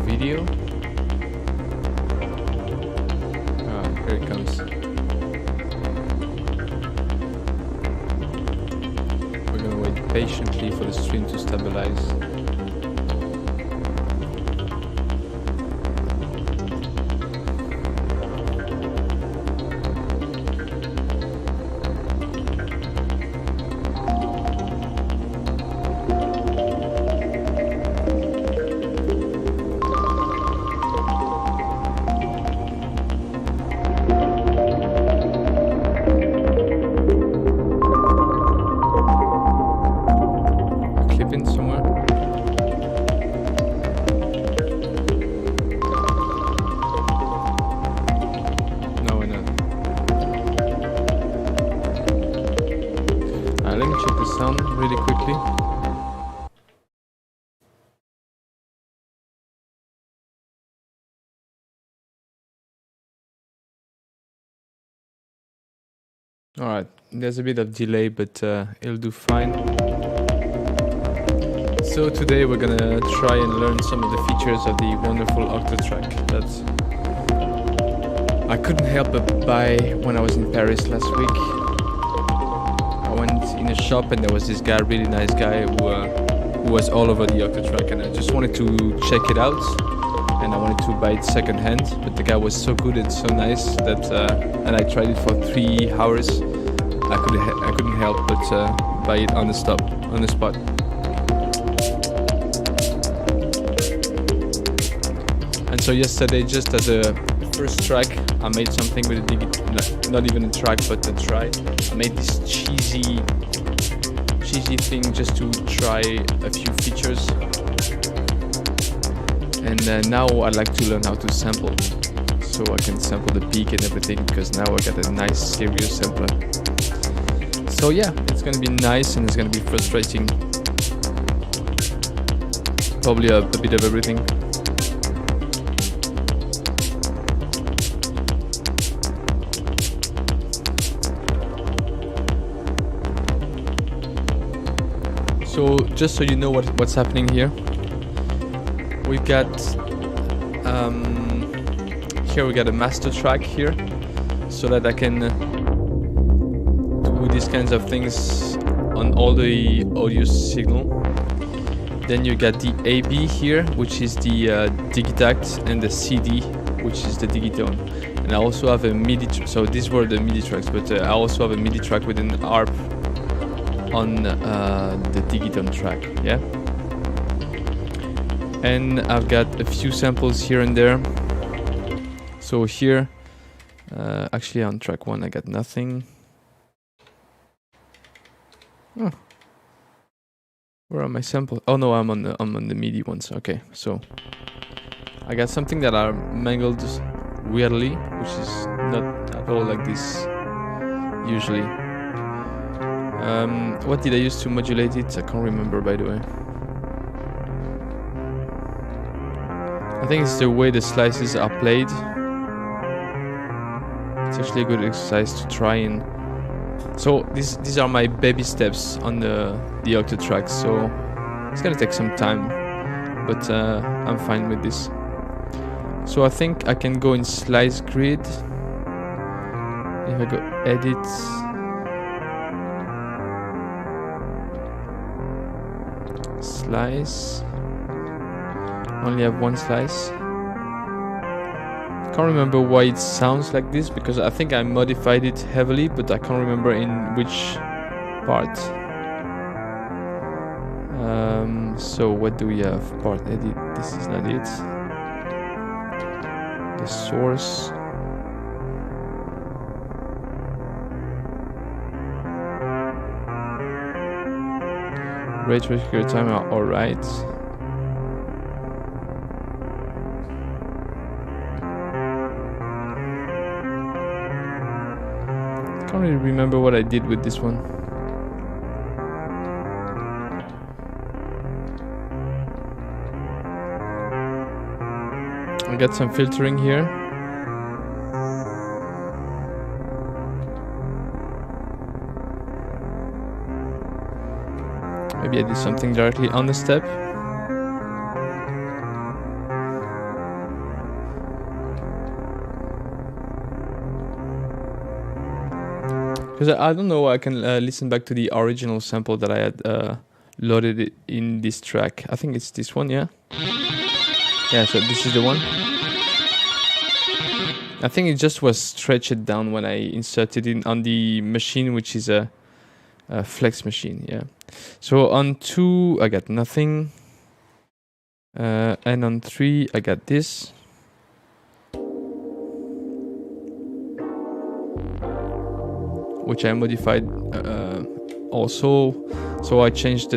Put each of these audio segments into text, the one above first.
video. Here it comes. We're gonna wait patiently for the stream to stabilize. Alright, there's a bit of delay, but it'll do fine. So today we're gonna try and learn some of the features of the wonderful Octatrack that I couldn't help but buy when I was in Paris last week. I went in a shop and there was this guy, really nice guy, who was all over the Octatrack, and I just wanted to check it out. And I wanted to buy it second hand, but the guy was so good and so nice that, and I tried it for 3 hours. I couldn't help but buy it on the spot. And so yesterday, just as a first track, I made something with a not even a track, but a try. I made this cheesy thing just to try a few features. And now I'd like to learn how to sample, so I can sample the peak and everything, because now I got a nice serious sampler. So yeah, it's gonna be nice and it's gonna be frustrating. Probably a bit of everything. So just so you know what's happening here. We've got here we got a master track here, so that I can do these kinds of things on all the audio signal. Then you got the AB here, which is the digitact, and the CD, which is the digitone. And I also have a MIDI. So these were the MIDI tracks, but I also have a MIDI track with an ARP on the digitone track. Yeah. And I've got a few samples here and there. So here, actually on track 1 I got nothing. Oh. Where are my samples? Oh no, I'm on the MIDI ones. Okay, so I got something that are mangled weirdly, which is not at all like this usually. What did I use to modulate it? I can't remember, by the way. I think it's the way the slices are played. It's actually a good exercise to try and... So these are my baby steps on the Octatrack, so it's gonna take some time, but I'm fine with this. So I think I can go in slice grid. If I go edit, slice, only have one slice. Can't remember why it sounds like this, because I think I modified it heavily, but I can't remember in which part. So what do we have? Part edit, this is not it. The source. Rate trigger time are alright. Can't really remember what I did with this one. I got some filtering here. Maybe I did something directly on the step. Because I don't know, I can listen back to the original sample that I had loaded in this track. I think it's this one, yeah? Yeah, so this is the one. I think it just was stretched down when I inserted it on the machine, which is a flex machine, yeah. So on 2, I got nothing. And on 3, I got this. Which I modified also. So I changed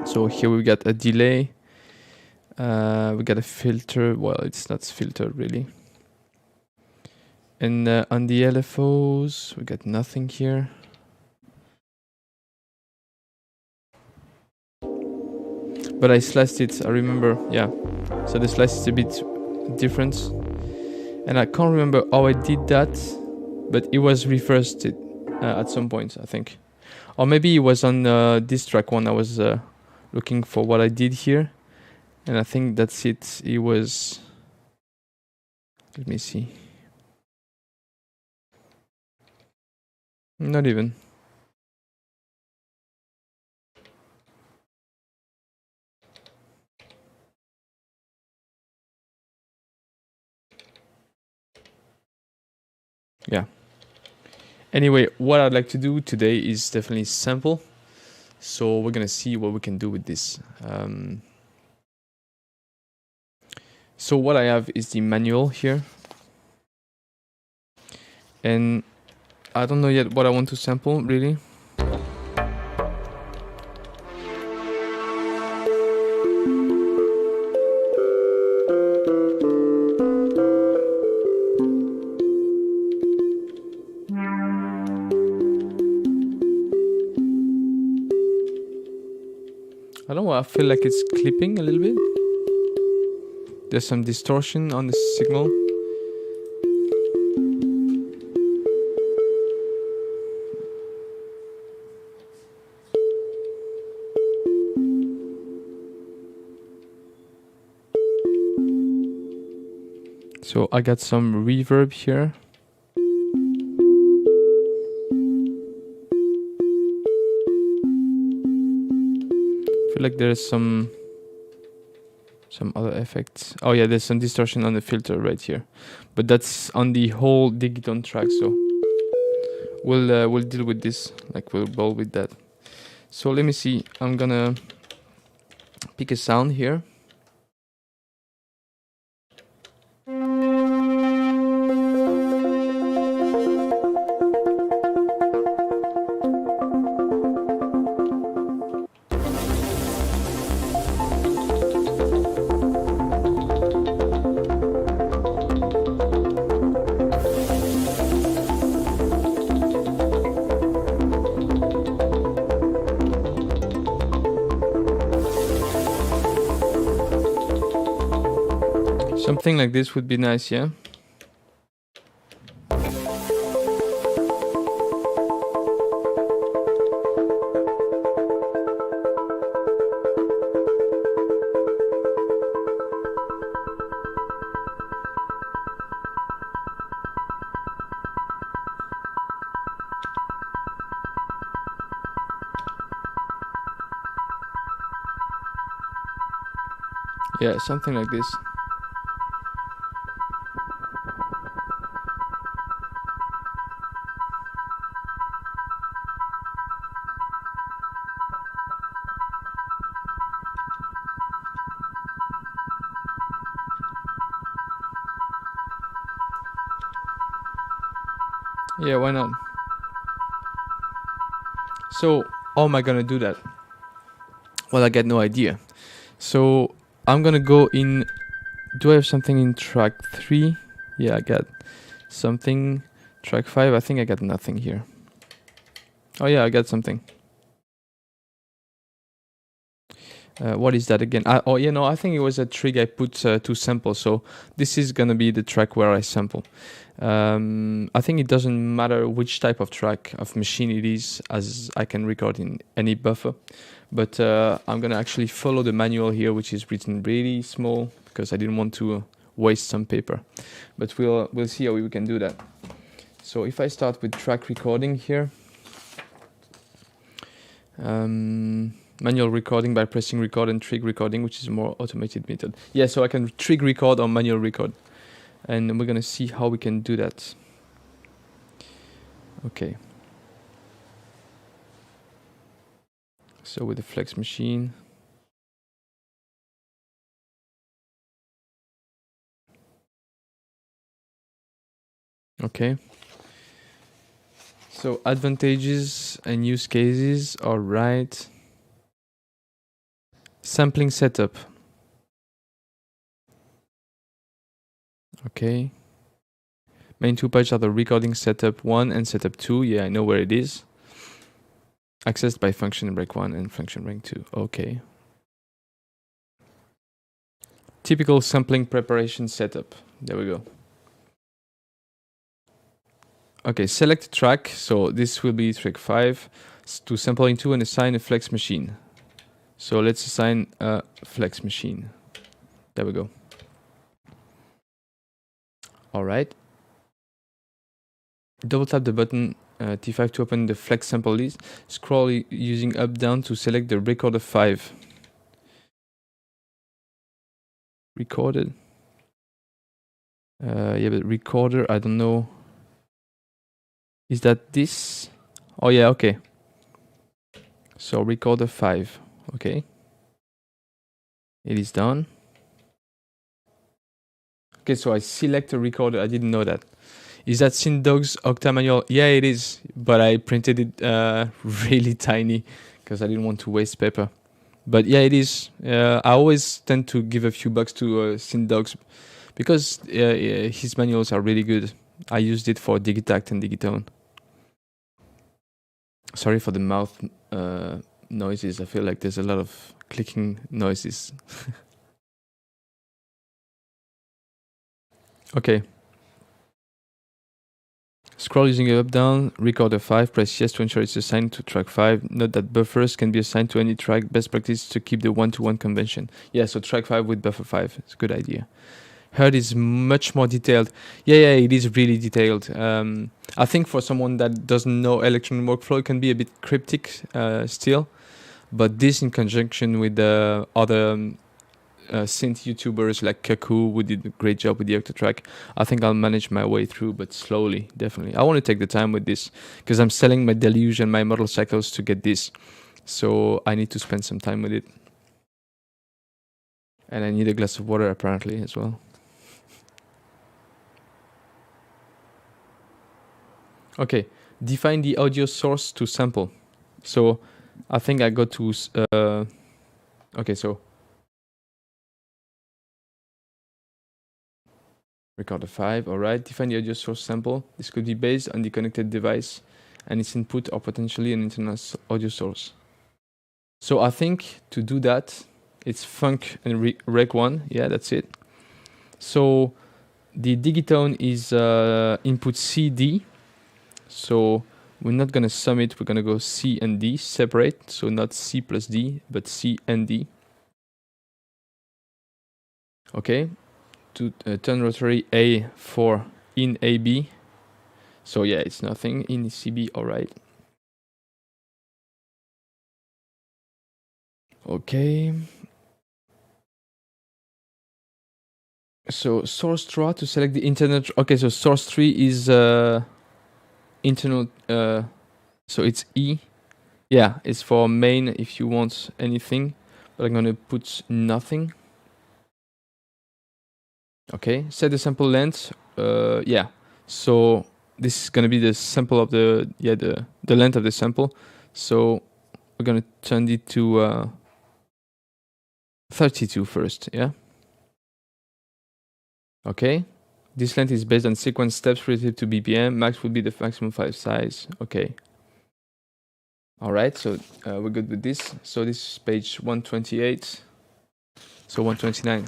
so here we got a delay. We got a filter. Well, it's not filtered really. And on the LFOs, we got nothing here. But I sliced it, I remember, yeah. So the slice is a bit different. And I can't remember how I did that, but it was reversed at some point, I think. Or maybe it was on this track one. I was looking for what I did here. And I think that's it. It was... Let me see. Not even. Yeah. Anyway, what I'd like to do today is definitely sample. So we're gonna see what we can do with this. So what I have is the manual here. And I don't know yet what I want to sample, really. I don't know, I feel like it's clipping a little bit. There's some distortion on the signal. So I got some reverb here. I feel like there's some other effects. Oh yeah, there's some distortion on the filter right here, but that's on the whole Digiton track. So we'll deal with this. Like we'll roll with that. So let me see. I'm gonna pick a sound here. Something like this would be nice, yeah? Yeah, something like this. Yeah, why not? So, how am I gonna do that? Well, I got no idea. So, I'm gonna go in... Do I have something in track 3? Yeah, I got something. Track 5, I think I got nothing here. Oh yeah, I got something. What is that again? Oh, you know, I think it was a trig I put to sample. So this is gonna be the track where I sample. I think it doesn't matter which type of track of machine it is, as I can record in any buffer. But I'm gonna actually follow the manual here, which is written really small because I didn't want to waste some paper. But we'll see how we can do that. So if I start with track recording here, manual recording by pressing record and trig recording, which is a more automated method. Yeah, so I can trig record or manual record. And we're gonna see how we can do that. Okay. So with the flex machine. Okay. So advantages and use cases, all right. Sampling setup. Okay. Main two pages are the recording setup 1 and setup 2. Yeah, I know where it is. Accessed by function break 1 and function break 2. Okay. Typical sampling preparation setup. There we go. Okay, select track. So this will be track 5 to sample into and assign a flex machine. So let's assign a flex machine. There we go. All right. Double tap the button T5 to open the flex sample list. Scroll using up down to select the recorder 5. Recorded. Yeah, but recorder, I don't know. Is that this? Oh yeah, okay. So recorder 5. Okay. It is done. Okay, so I select a recorder. I didn't know that. Is that Syndog's Octa manual? Yeah, it is. But I printed it really tiny because I didn't want to waste paper. But yeah, it is. I always tend to give a few bucks to Syndogs because his manuals are really good. I used it for Digitact and Digitone. Sorry for the mouth noises. I feel like there's a lot of clicking noises. Okay. Scroll using a up down, recorder 5, press yes to ensure it's assigned to track 5. Note that buffers can be assigned to any track. Best practice to keep the 1-to-1 convention. Yeah, so track 5 with buffer 5. It's a good idea. Herd is much more detailed. Yeah, it is really detailed. I think for someone that doesn't know electronic workflow, it can be a bit cryptic still. But this in conjunction with the other synth YouTubers like Kaku, who did a great job with the Octatrack, I think I'll manage my way through, but slowly, definitely. I want to take the time with this because I'm selling my Deluge and my model cycles to get this. So I need to spend some time with it. And I need a glass of water apparently as well. Okay, define the audio source to sample. So I think I go to, okay, so recorder 5, all right. Define the audio source sample. This could be based on the connected device and its input or potentially an internal audio source. So I think to do that, it's func and rec 1. Yeah, that's it. So the Digitone is input CD. So we're not going to sum it. We're going to go C and D separate. So not C plus D, but C and D. Okay. To turn rotary A for in AB. So yeah, it's nothing. In CB, all right. Okay. So source draw to select the internet. Okay, so source tree is internal. So it's E. Yeah, it's for main if you want anything. But I'm gonna put nothing. Okay, set the sample length. Yeah. So this is gonna be the sample of the length of the sample. So we're gonna turn it to 32 first. Yeah. Okay. This length is based on sequence steps relative to BPM. Max would be the maximum file size. Okay. All right. So we're good with this. So this is page 128. So 129.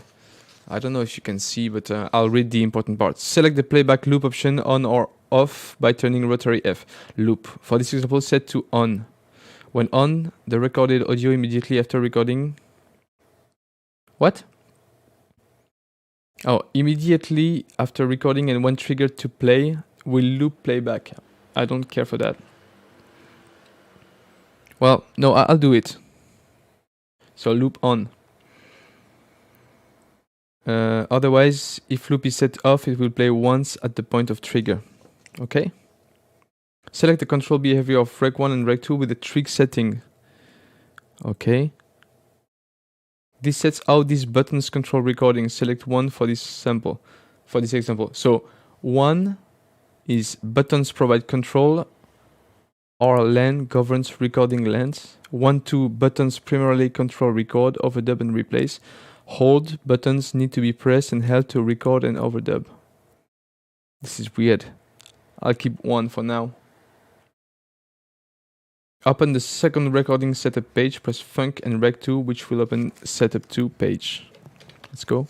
I don't know if you can see, but I'll read the important parts. Select the playback loop option on or off by turning rotary F. Loop. For this example, set to on. When on, the recorded audio immediately after recording. What? Oh, immediately after recording and when triggered to play will loop playback. I don't care for that. Well, no, I'll do it. So loop on. Otherwise, if loop is set off, it will play once at the point of trigger. Okay? Select the control behavior of rec 1 and rec 2 with the trig setting. Okay. This sets how these buttons control recording. Select 1 for this sample, for this example. So 1 is buttons provide control, or LAN governs recording length. 1, 2 buttons primarily control record, overdub and replace. Hold buttons need to be pressed and held to record and overdub. This is weird. I'll keep 1 for now. Open the second recording setup page, press Func and Rec 2, which will open setup 2 page. Let's go.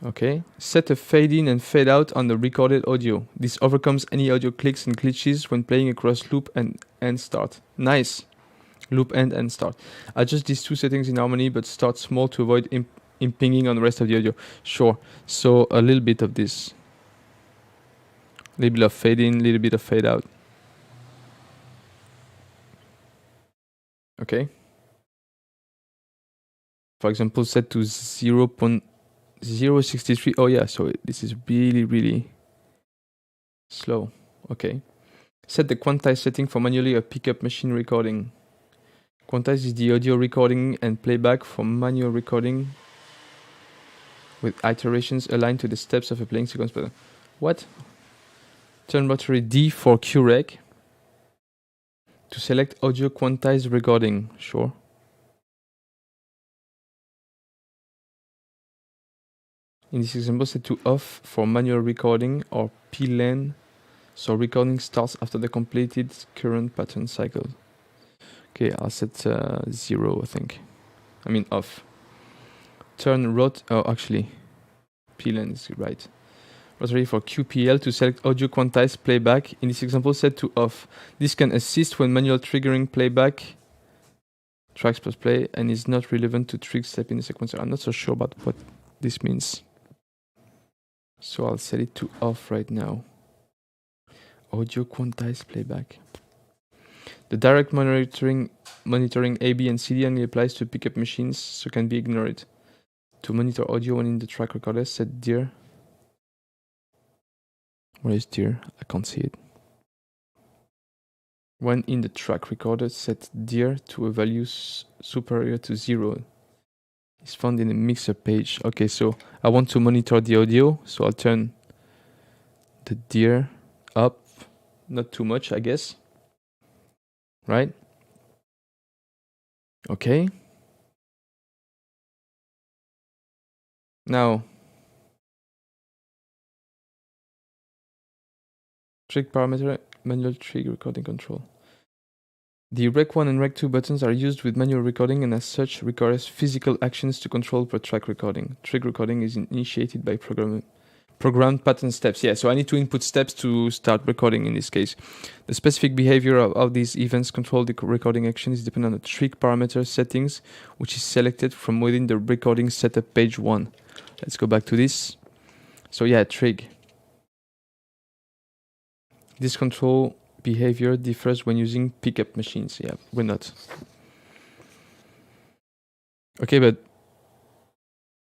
Okay. Set a fade in and fade out on the recorded audio. This overcomes any audio clicks and glitches when playing across loop and end start. Nice. Loop end and start. Adjust these two settings in harmony, but start small to avoid impinging on the rest of the audio. Sure. So a little bit of this. A little bit of fade in, a little bit of fade out. Okay. For example, set to 0.063. Oh yeah, so this is really slow. Okay. Set the quantize setting for manually a pickup machine recording. Quantize is the audio recording and playback for manual recording with iterations aligned to the steps of a playing sequence pattern. What? Turn rotary D for QREC. To select audio quantize recording. Sure. In this example, set to off for manual recording or PLAN, so recording starts after the completed current pattern cycle. Okay, I'll set 0, I think. I mean off. Turn actually, PLAN is right. Rotary for QPL to select audio quantize playback. In this example, set to off. This can assist when manual triggering playback tracks plus play and is not relevant to trig step in the sequencer. I'm not so sure about what this means. So I'll set it to off right now. Audio quantize playback. The direct monitoring A, B, and CD only applies to pickup machines, so can be ignored. To monitor audio when in the track recorder, set dir. Where is dir? I can't see it. When in the track recorder, set dir to a value superior to 0. It's found in the mixer page. Okay, so I want to monitor the audio, so I'll turn the dir up. Not too much, I guess. Right? Okay. Now, trig parameter, manual trig recording control. The Rec 1 and Rec 2 buttons are used with manual recording and as such requires physical actions to control per track recording. Trig recording is initiated by programmed pattern steps. Yeah, so I need to input steps to start recording in this case. The specific behavior of how these events control the recording action is dependent on the trig parameter settings, which is selected from within the recording setup page 1. Let's go back to this. So yeah, trig. This control behavior differs when using pickup machines. Yeah, we're not. Okay, but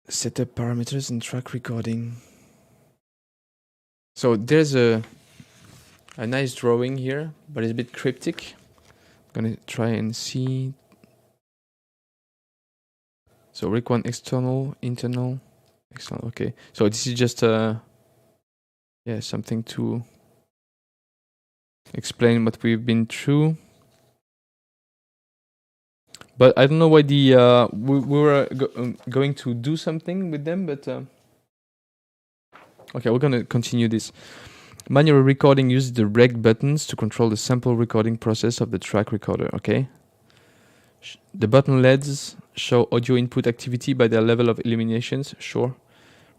setup parameters and track recording. So there's a nice drawing here, but it's a bit cryptic. I'm gonna try and see. So Rec 1 external, internal, external. Okay, so this is just something to explain what we've been through. But I don't know why the we were going to do something with them, but okay, we're gonna continue this. Manual recording uses the rec buttons to control the sample recording process of the track recorder. Okay. The button LEDs show audio input activity by their level of illuminations. Sure.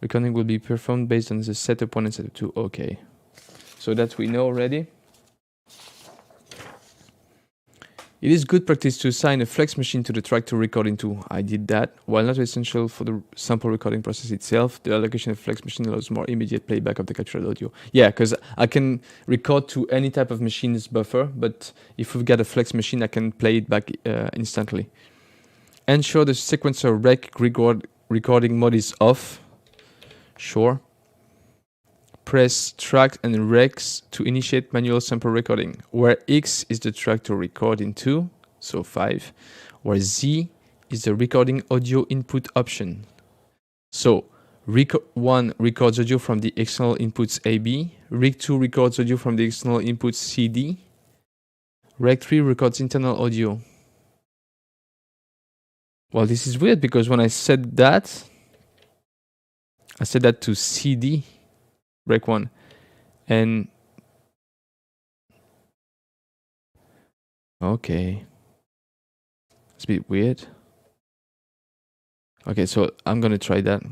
Recording will be performed based on the setup 1 and setup 2. Okay. So that we know already. It is good practice to assign a flex machine to the track to record into. I did that. While not essential for the sample recording process itself, the allocation of flex machine allows more immediate playback of the captured audio. Yeah, because I can record to any type of machine's buffer, but if we've got a flex machine, I can play it back instantly. Ensure the sequencer rec recording mode is off. Sure. Press track and recs to initiate manual sample recording, where X is the track to record into, so 5, where Z is the recording audio input option. So Rec 1 records audio from the external inputs AB, Rec 2 records audio from the external inputs CD, Rec 3 records internal audio. Well, this is weird because when I said that to CD, Rec 1, and okay, it's a bit weird. Okay, so I'm gonna try that.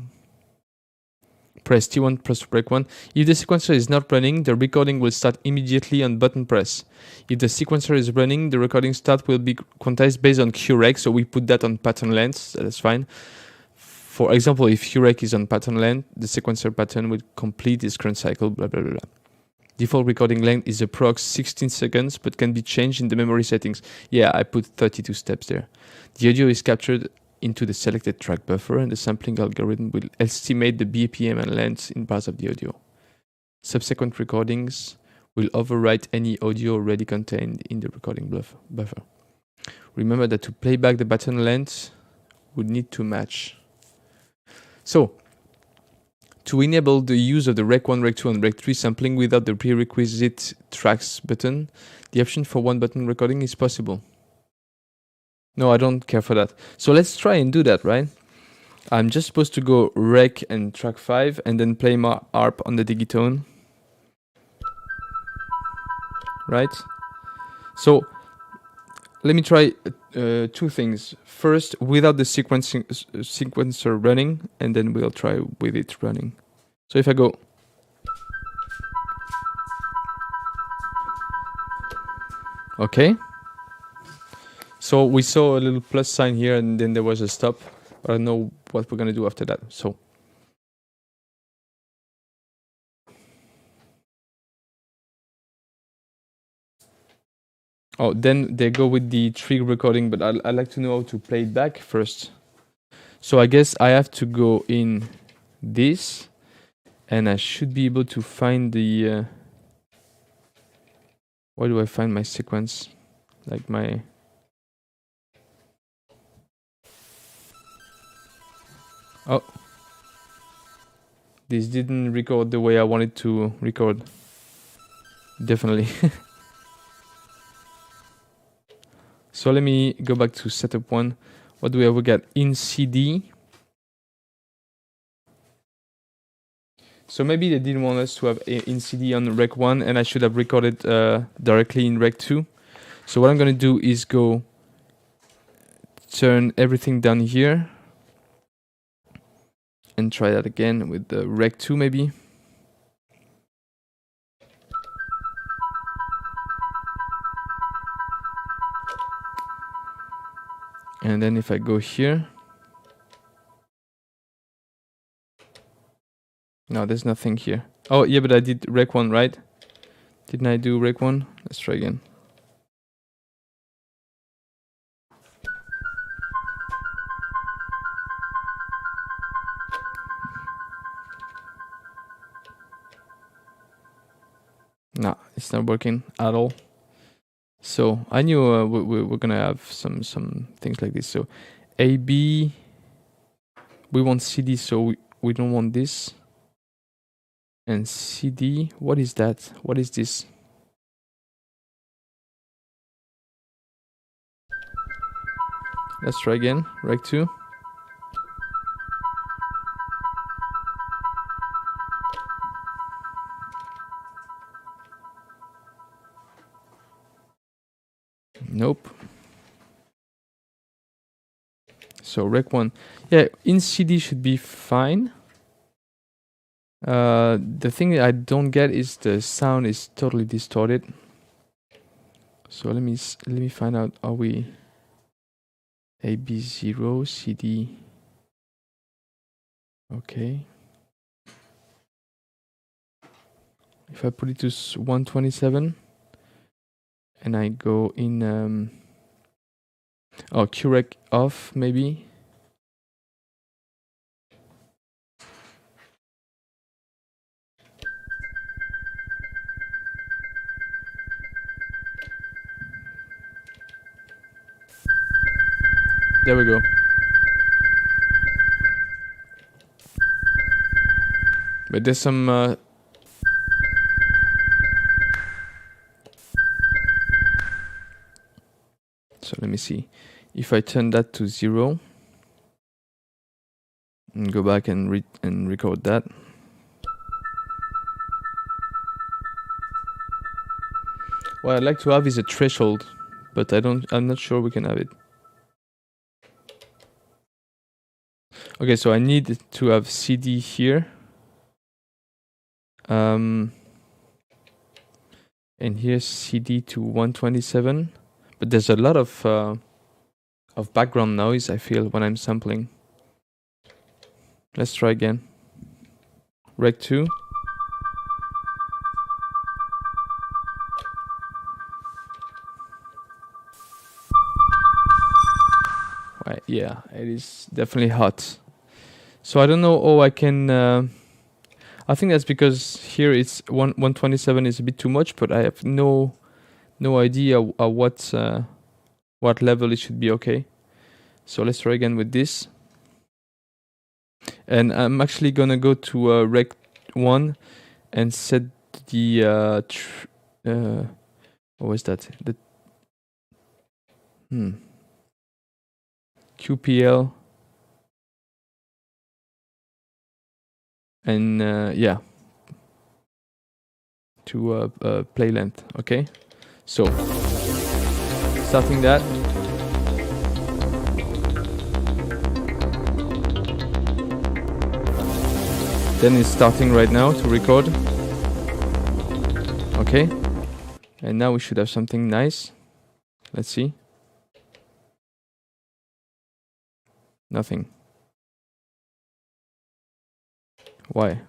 Press T1 plus Rec 1. If the sequencer is not running, the recording will start immediately on button press. If the sequencer is running, the recording start will be quantized based on QREC, so we put that on pattern length, that's fine. For example, if QREC is on pattern length, the sequencer pattern will complete its current cycle, blah, blah, blah, blah. Default recording length is approx 16 seconds, but can be changed in the memory settings. Yeah, I put 32 steps there. The audio is captured into the selected track buffer, and the sampling algorithm will estimate the BPM and length in bars of the audio. Subsequent recordings will overwrite any audio already contained in the recording buffer. Remember that to play back the pattern length would need to match. So, to enable the use of the Rec 1, Rec 2, and Rec 3 sampling without the prerequisite tracks button, the option for one button recording is possible. No, I don't care for that. So let's try and do that, right? I'm just supposed to go Rec and track 5 and then play my ARP on the digitone. Right? So let me try two things. First, without the sequencer running, and then we'll try with it running. So if I go... Okay. So we saw a little plus sign here, and then there was a stop. I don't know what we're going to do after that. So... Oh, then they go with the trig recording, but I'd like to know how to play it back first. So I guess I have to go in this, and I should be able to find the... where do I find my sequence? Like my... Oh. This didn't record the way I wanted to record. Definitely. So let me go back to setup 1. What do we have? We got in CD. So maybe they didn't want us to have in CD on Rec 1, and I should have recorded directly in Rec 2. So what I'm going to do is go turn everything down here and try that again with the Rec 2 maybe. And then if I go here, no, there's nothing here. Oh, yeah, but I did Rec 1, right? Didn't I do Rec 1? Let's try again. No, it's not working at all. So I knew we're gonna have some things like this. So AB, we want CD, so we don't want this. And CD, what is that? What is this? Let's try again. Rec 2. Nope. So Rec 1. Yeah, in CD should be fine. The thing that I don't get is the sound is totally distorted. So let me find out, are we AB0 CD? Okay. If I put it to 127 and I go in QREC off maybe. There we go. But there's some so let me see. If I turn that to 0 and go back and record that. What I'd like to have is a threshold, but I'm not sure we can have it. Okay, so I need to have CD here. And here's CD to 127. But there's a lot of background noise, I feel, when I'm sampling. Let's try again. Rec 2. Right, yeah, it is definitely hot. So I don't know how I can... I think that's because here it's 127 is a bit too much, but I have no idea what level it should be okay. So let's try again with this. And I'm actually gonna go to Rec 1 and set the what was that? The QPL and yeah, to play length. Okay, so starting that. Then it's starting right now to record. Okay, and now we should have something nice. Let's see. Nothing. Why?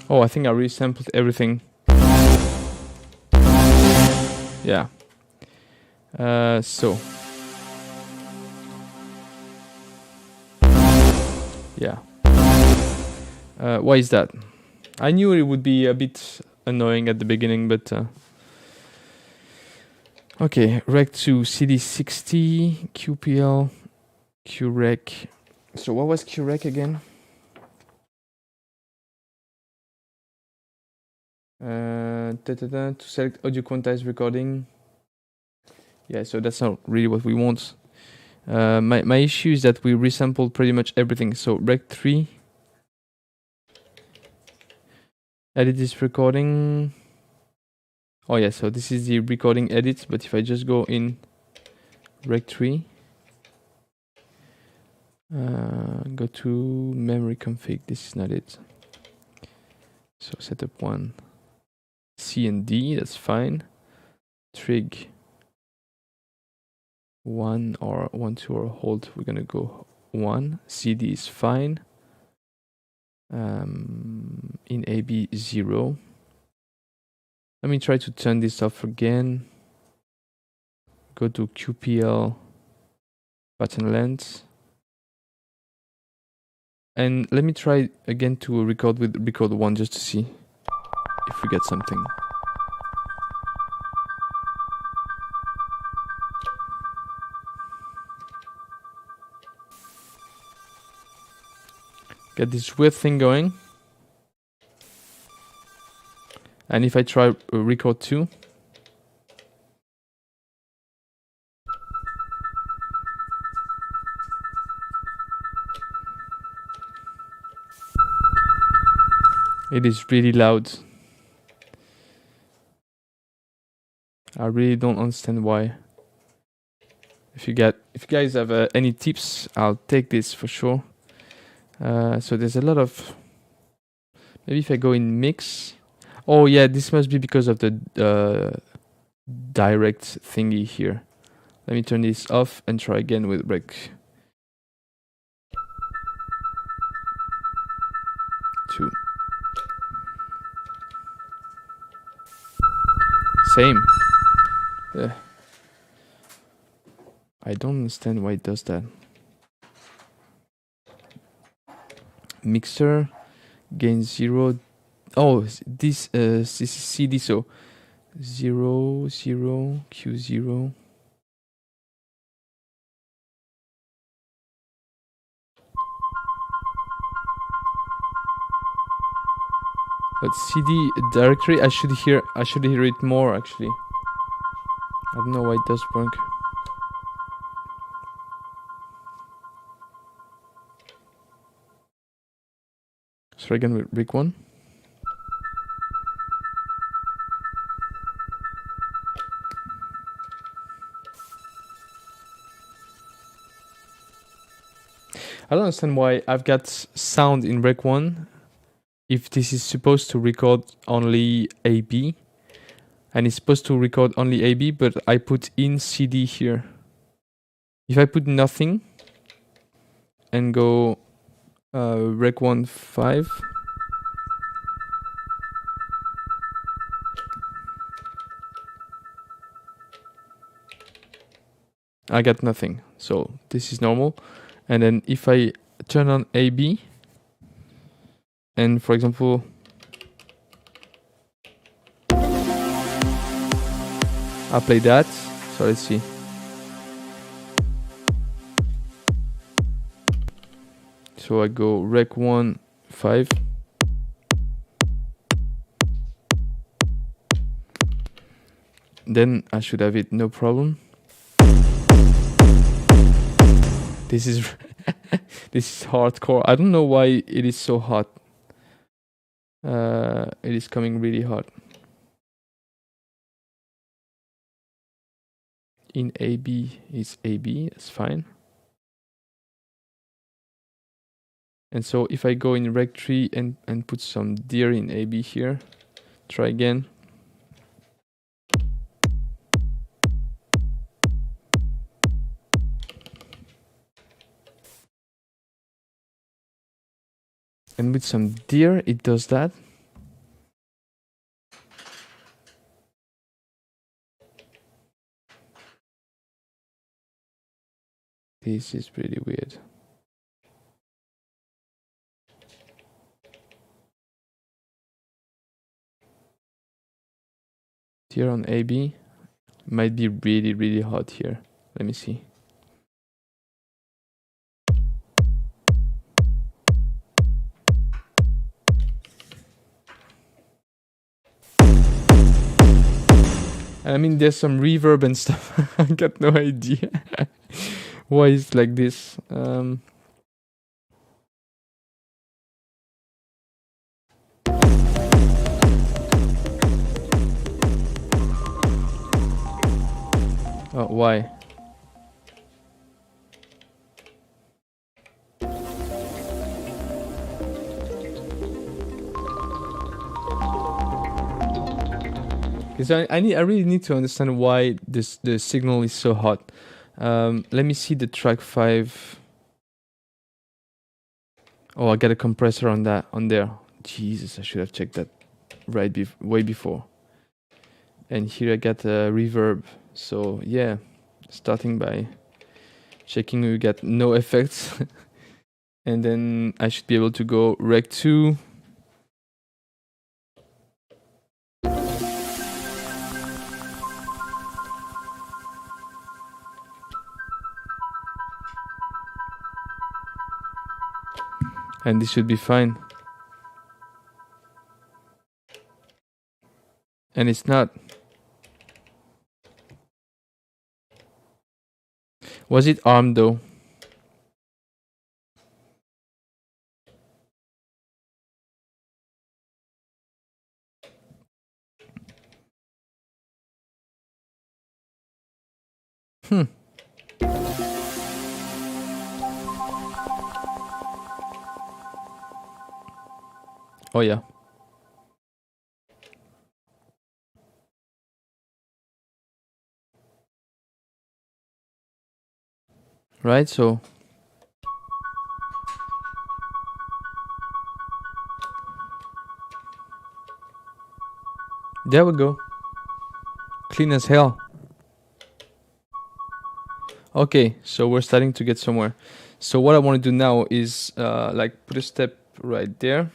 Oh, I think I resampled everything. Yeah. So. Yeah. Why is that? I knew it would be a bit annoying at the beginning, but okay. Rec to CD60, QPL, QREC. So what was QREC again? To select audio quantized recording. Yeah, so that's not really what we want. My issue is that we resampled pretty much everything. So Rec 3. Edit this recording. Oh yeah, so this is the recording edit, but if I just go in Rec 3, go to memory config, this is not it. So setup 1, C and D, that's fine. Trig 1 or 1, 2 or hold, we're gonna go 1. CD is fine. In AB 0. Let me try to turn this off again. Go to QPL pattern length. And let me try again to record with record 1 just to see if we get something. Get this weird thing going. And if I try record 2. It is really loud. I really don't understand why. If you guys have any tips, I'll take this for sure. So there's a lot of... Maybe if I go in mix... Oh yeah, this must be because of the direct thingy here. Let me turn this off and try again with rec 2. Same. I don't understand why it does that. Mixer, gain 0. Oh, this CD, so 0, 0, Q0. But CD directory, I should hear it more actually. I don't know why it does work. So again with Rick 1. I don't understand why I've got sound in Rec 1 if this is supposed to record only AB. And it's supposed to record only AB, but I put in CD here. If I put nothing and go Rec 1 5. I got nothing. So this is normal. And then if I turn on AB, and for example, I play that. So let's see. So I go Rec 1 5. Then I should have it, no problem. This is this is hardcore. I don't know why it is so hot. It is coming really hot. In AB is AB, that's fine. And so if I go in Rec 3 and put some dir in AB here, try again. And with some dir, it does that. This is pretty weird. Here on AB might be really, really hot here. Let me see. I mean, there's some reverb and stuff. I got no idea why it's like this. Oh, why? Because I really need to understand why the signal is so hot. Let me see the track 5. Oh, I got a compressor on there. Jesus, I should have checked that way before. And here I got a reverb. So yeah, starting by checking we got no effects. And then I should be able to go Rec 2. And this should be fine. And it's not. Was it armed though? Oh yeah. Right, so there we go. Clean as hell. Okay, so we're starting to get somewhere. So what I want to do now is like put a step right there.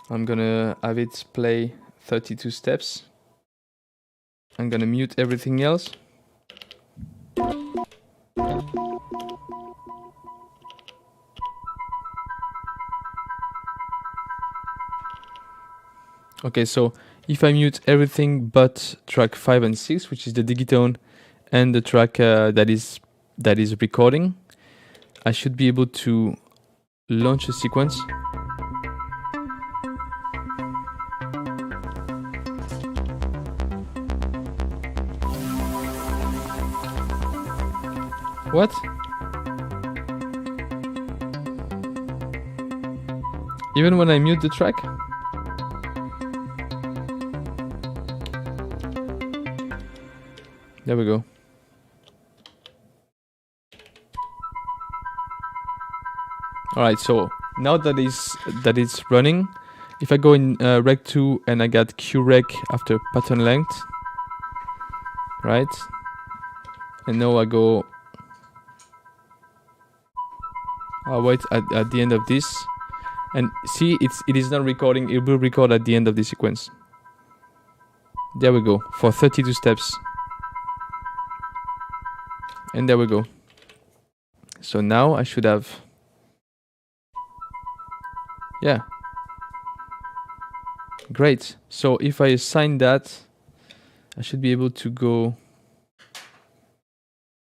I'm gonna have it play 32 steps. I'm gonna mute everything else. Okay, so if I mute everything but track 5 and 6, which is the digitone and the track that is recording, I should be able to launch a sequence. What? Even when I mute the track? There we go. Alright, so now that it's running, if I go in rec 2 and I got Q rec after pattern length, right? And now I go, I'll wait at the end of this, and see it is not recording. It will record at the end of the sequence. There we go, for 32 steps. And there we go. So now I should have, yeah. Great. So if I assign that, I should be able to go.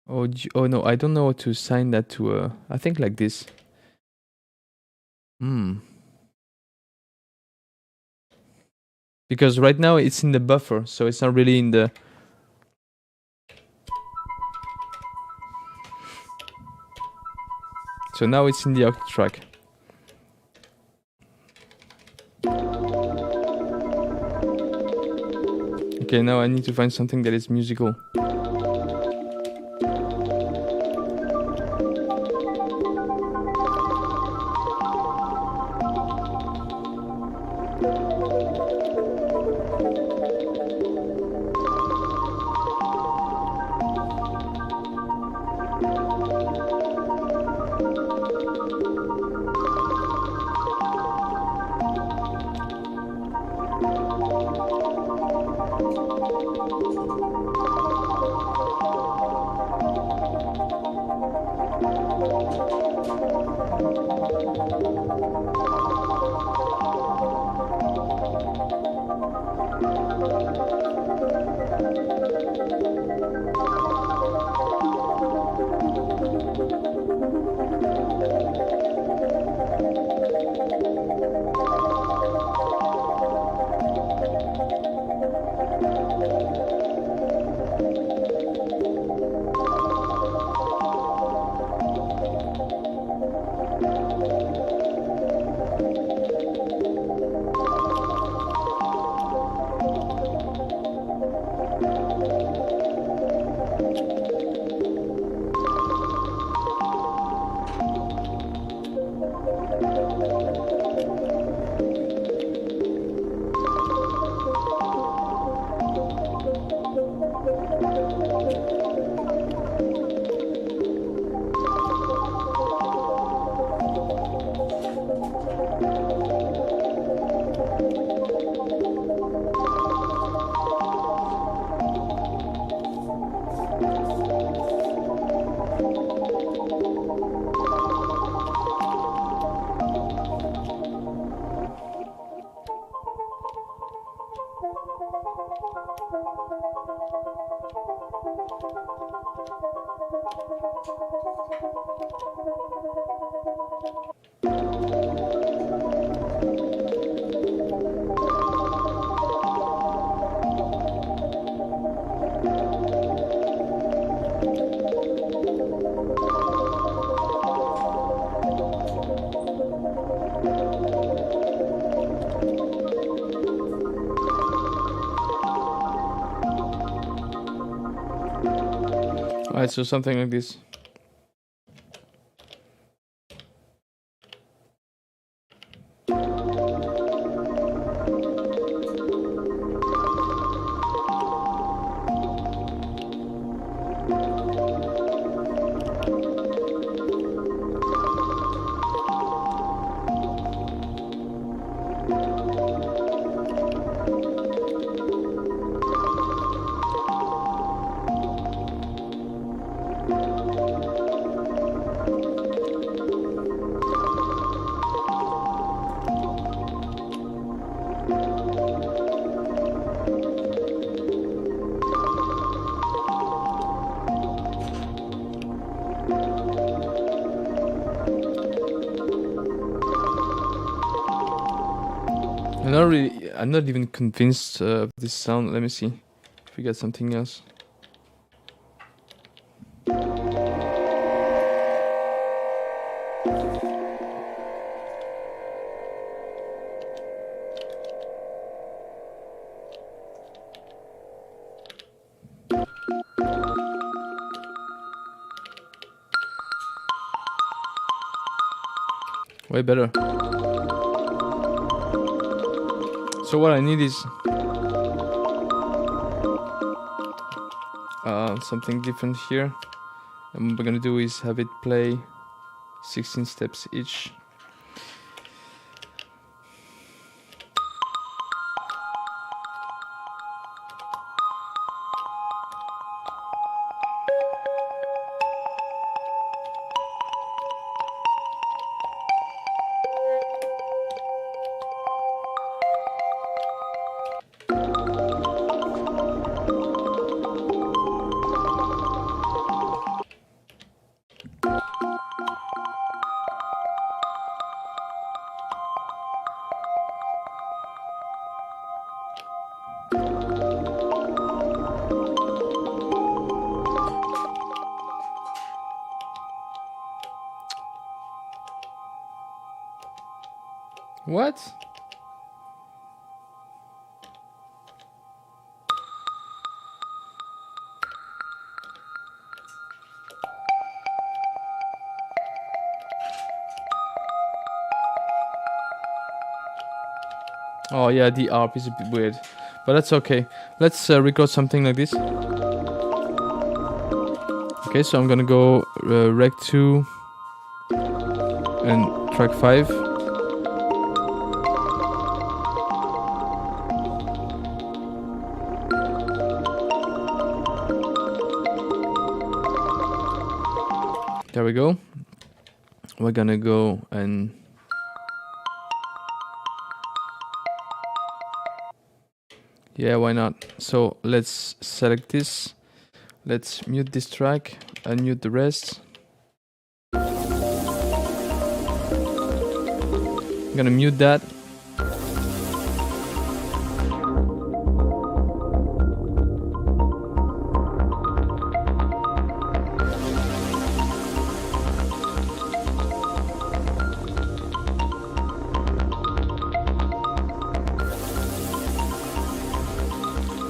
Oh no, I don't know how to assign that to I think like this. Because right now it's in the buffer, so it's not really in the. So now it's in the Octatrack. Okay, now I need to find something that is musical. Alright, so something like this. I'm not even convinced of this sound. Let me see if we got something else. Way better. So what I need is something different here. And what we're gonna do is have it play 16 steps each. What? Oh yeah, the ARP is a bit weird, but that's okay. Let's record something like this. Okay, so I'm gonna go rec 2 and track 5. There we go. We're gonna go and yeah, why not? So let's select this. Let's mute this track, unmute the rest. I'm gonna mute that.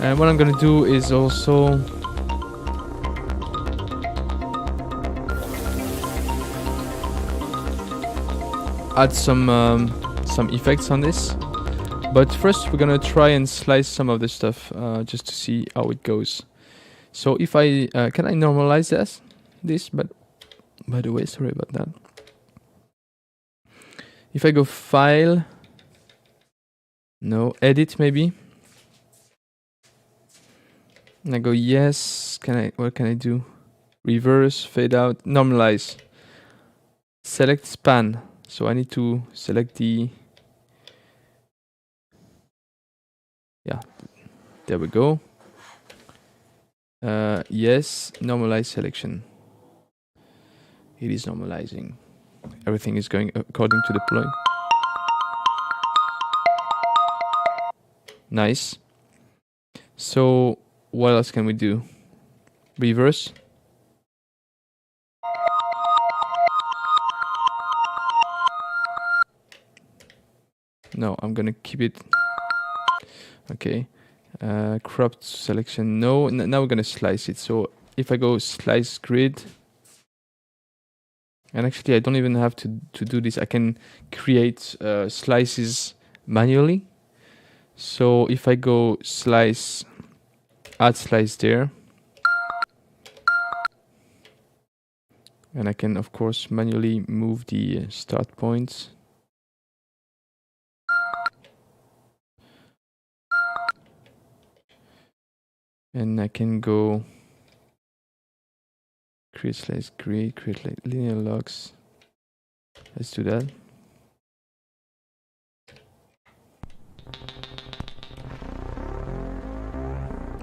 And what I'm gonna do is also add some effects on this. But first we're gonna try and slice some of the stuff just to see how it goes. So if I can I normalize this? But by the way, sorry about that. If I go File, no, Edit maybe. And I go yes. What can I do? Reverse, fade out, normalize. Select span. So I need to select the. Yeah, there we go. Yes, normalize selection. It is normalizing. Everything is going according to the plan. Nice. So what else can we do? Reverse. No, I'm gonna keep it. Okay. Cropped selection. No. Now we're gonna slice it. So if I go slice grid, and actually I don't even have to do this. I can create slices manually. So if I go slice, add slice there, and I can of course manually move the start points. And I can go create slice grid, create like linear logs. Let's do that.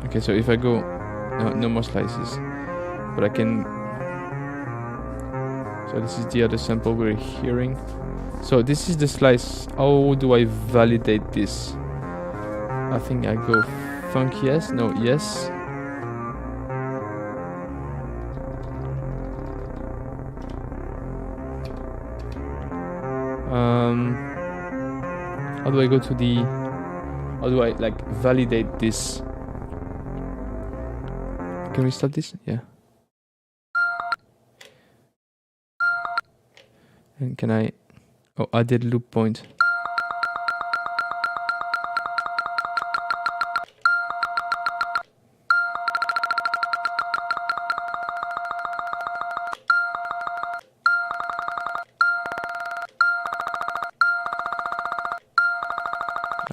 Okay, so if I go, no more slices, but I can, so this is the other sample we're hearing. So this is the slice. How do I validate this? I think I go funk yes, no yes. How do I go to the, how do I like validate this? Can we stop this? Yeah. And can I, oh, added loop point.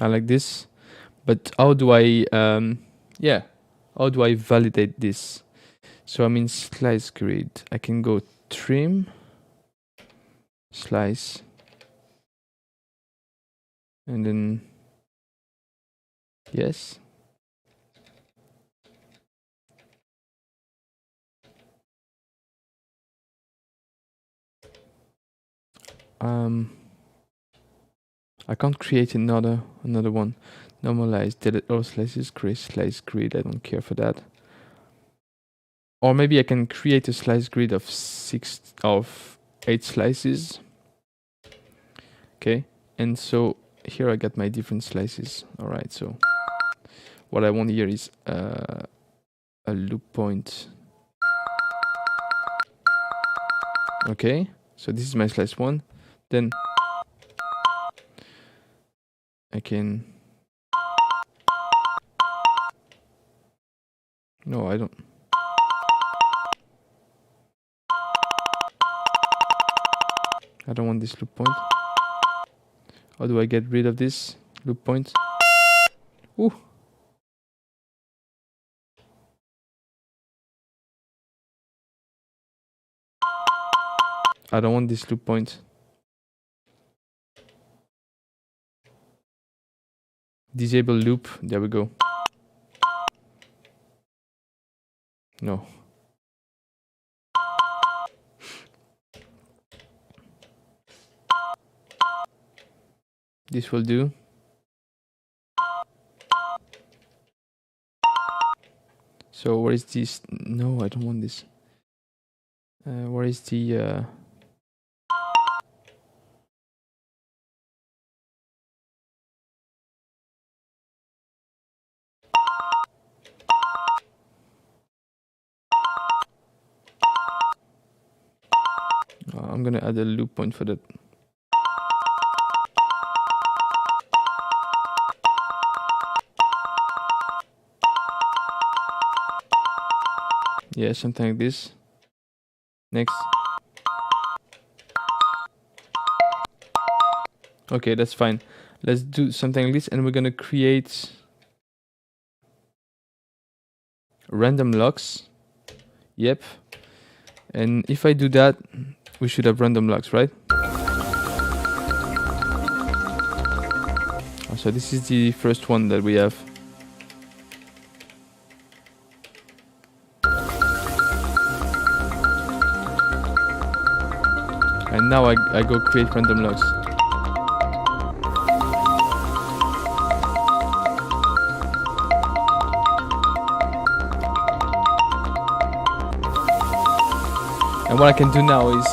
I like this, but how do I, yeah, how do I validate this? So I'm in slice grid. I can go trim, slice, and then yes. I can't create another one. Normalize, delete all slices, create slice grid. I don't care for that. Or maybe I can create a slice grid of 8 slices. Okay, and so here I got my different slices. All right, so what I want here is a loop point. Okay, so this is my slice 1. Then I can, no, I don't. I don't want this loop point. How do I get rid of this loop point? Ooh. I don't want this loop point. Disable loop. There we go. No. This will do. So where is this? No, I don't want this. Where is the I'm gonna add a loop point for that. Yeah, something like this. Next. Okay, that's fine. Let's do something like this, and we're gonna create random locks. Yep. And if I do that, we should have random locks, right? So this is the first one that we have. And now I go create random logs. And what I can do now is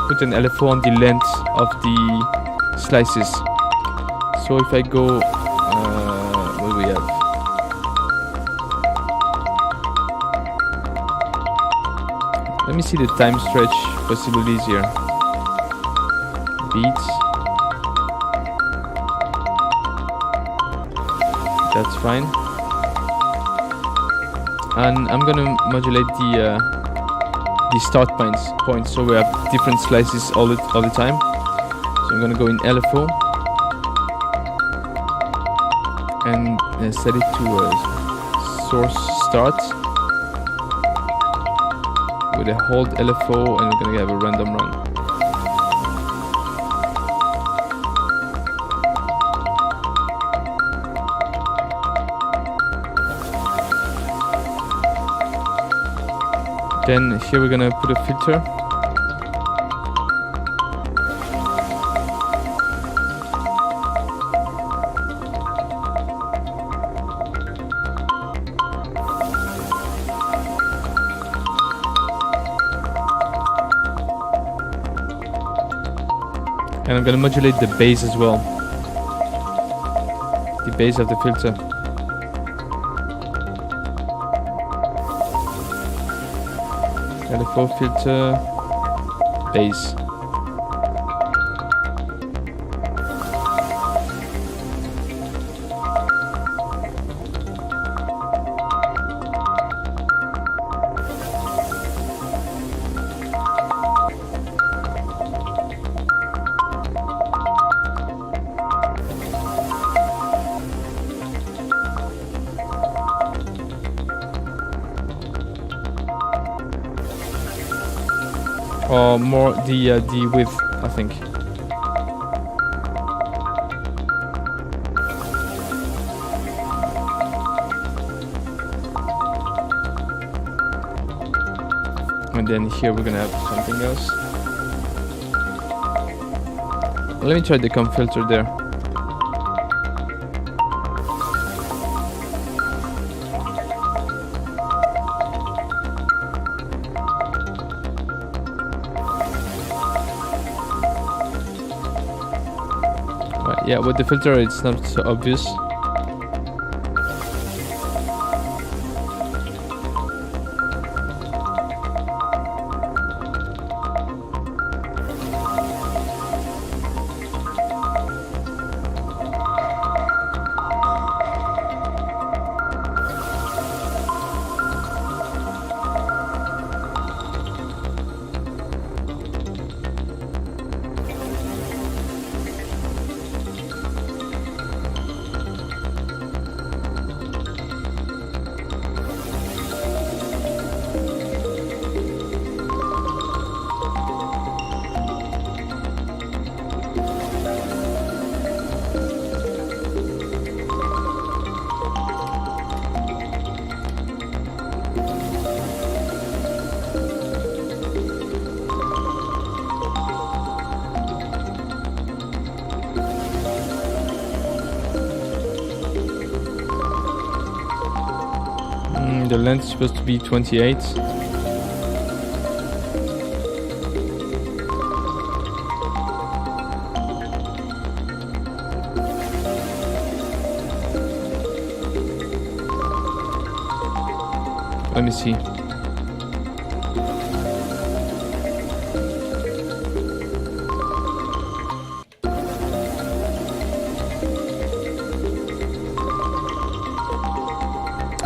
put an LFO on the length of the slices. So if I go, what do we have? me see the time stretch possibilities here. Beats. That's fine. And I'm gonna modulate the start points so we have different slices all the time. So I'm gonna go in LFO and set it to source start with a hold LFO, and we're gonna have a random run. Then here we're gonna put a filter. And I'm gonna modulate the bass as well. The bass of the filter. LFO filter, bass. Or more the width, I think. And then here we're gonna have something else. Let me try the comp filter there. Yeah, with the filter it's not so obvious. The length is supposed to be 28. Let me see.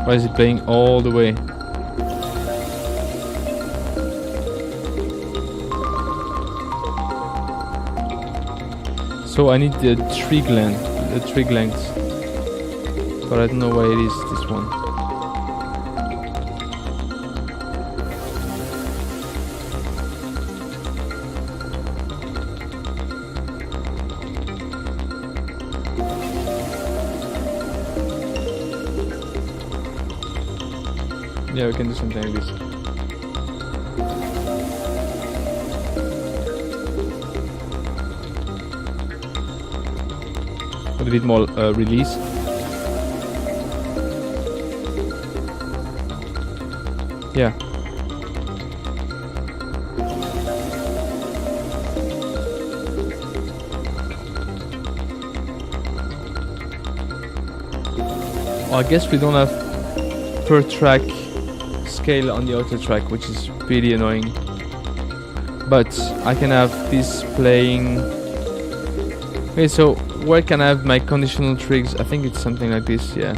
Why is it playing all the way? So I need the trig length, but I don't know why it is this one. Yeah, we can do something like this. Put a bit more release. Yeah. Well, I guess we don't have per track scale on the Octatrack, which is pretty annoying. but I can have this playing. Okay, so where can I have my conditional trigs? I think it's something like this, yeah.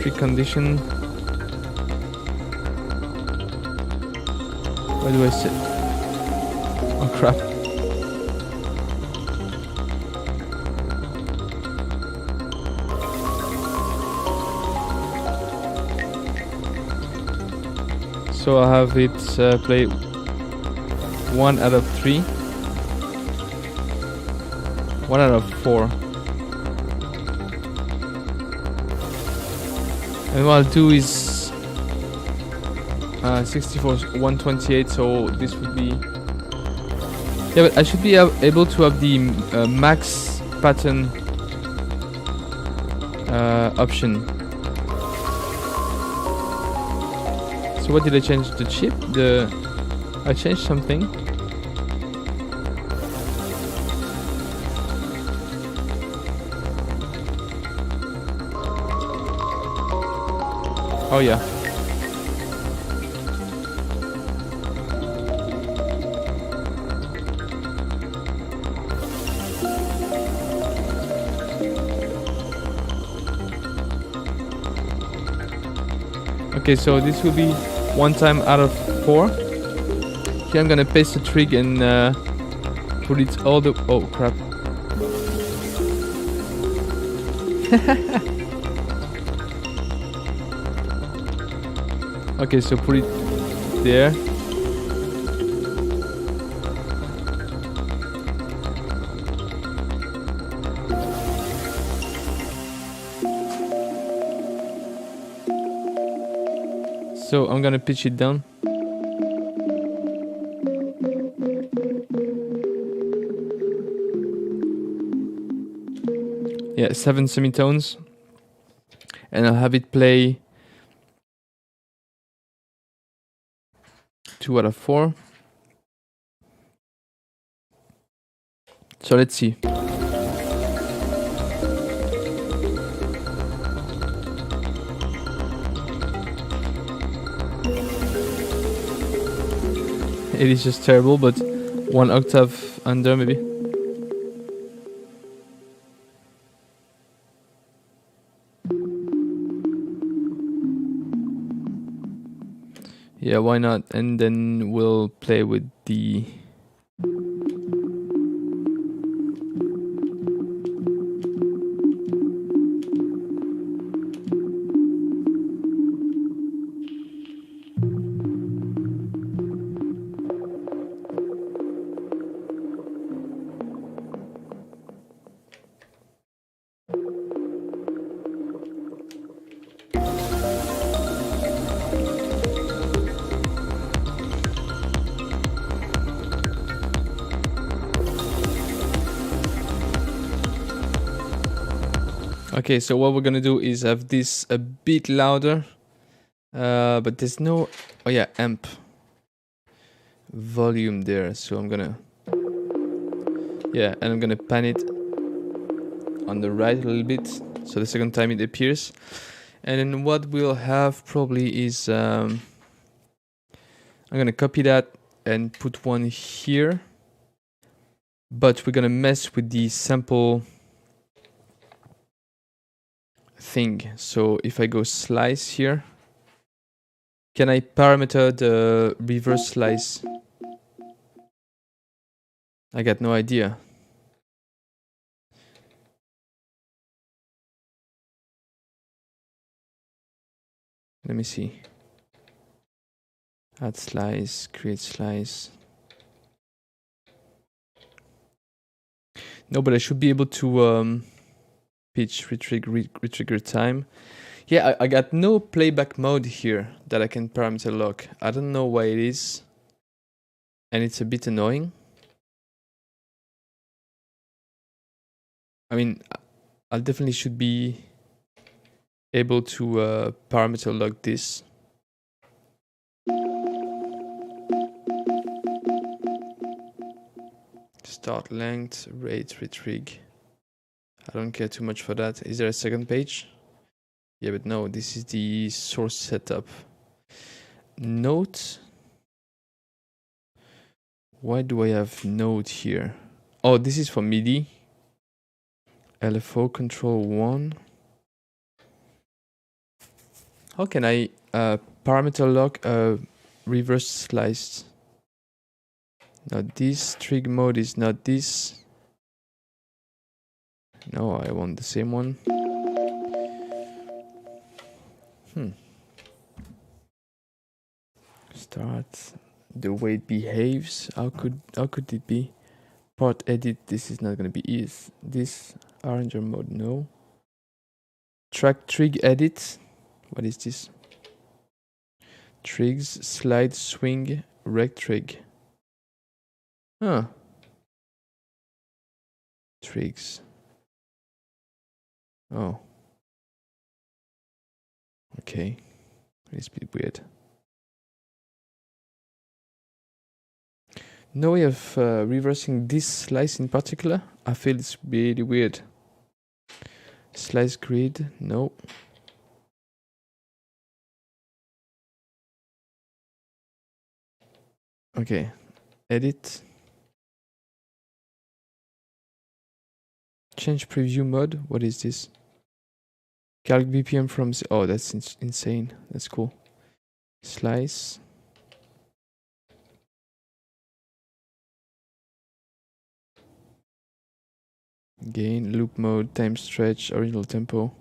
Trig condition. Where do I sit? Oh crap. So I have it play 1 out of 3. 1 out of 4. And what I'll do is 64 128, so this would be, yeah, but I should be able to have the max pattern option. So what did I change? The chip? I changed something. Oh yeah. Okay, so this will be 1 time out of 4. Here I'm gonna paste the trig and put it all the... Oh crap. Okay, so put it there. So I'm gonna pitch it down. Yeah, 7 semitones. And I'll have it play 2 out of 4. So let's see. It is just terrible, but 1 octave under maybe. Yeah, why not? And then we'll play with the... Okay, so what we're gonna do is have this a bit louder, but there's no, oh yeah, amp volume there. So I'm gonna, yeah, and I'm gonna pan it on the right a little bit, so the second time it appears. And then what we'll have probably is, I'm gonna copy that and put one here, but we're gonna mess with the sample thing. So if I go slice here, can I parameter the reverse slice? I got no idea. Let me see. Add slice, create slice. No, but I should be able to pitch, retrigger time. Yeah, I got no playback mode here that I can parameter lock. I don't know why it is. And it's a bit annoying. I mean, I definitely should be able to parameter lock this. Start length, rate, retrig. I don't care too much for that. Is there a second page? Yeah, but no, this is the source setup. note. Why do I have note here? Oh, this is for MIDI. LFO control 1. How can I parameter lock reverse sliced? Not this. Trig mode is not this. No, I want the same one. Start. The way it behaves. How could it be? Part edit. This is not gonna be easy. This arranger mode. No. Track trig edit. What is this? Trigs, slide, swing, rec trig. Huh. Trigs. Oh. Okay. It's a bit weird. No way of reversing this slice in particular. I feel it's really weird. Slice grid. No. Okay. Edit. Change preview mode. What is this? Calc BPM from... Oh, that's insane. That's cool. Slice. Gain, loop mode, time stretch, original tempo.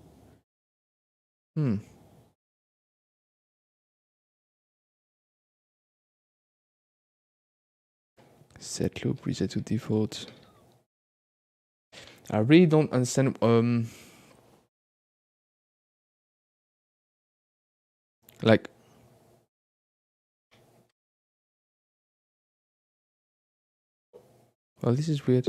Set loop, reset to default. I really don't understand. Like, well, this is weird.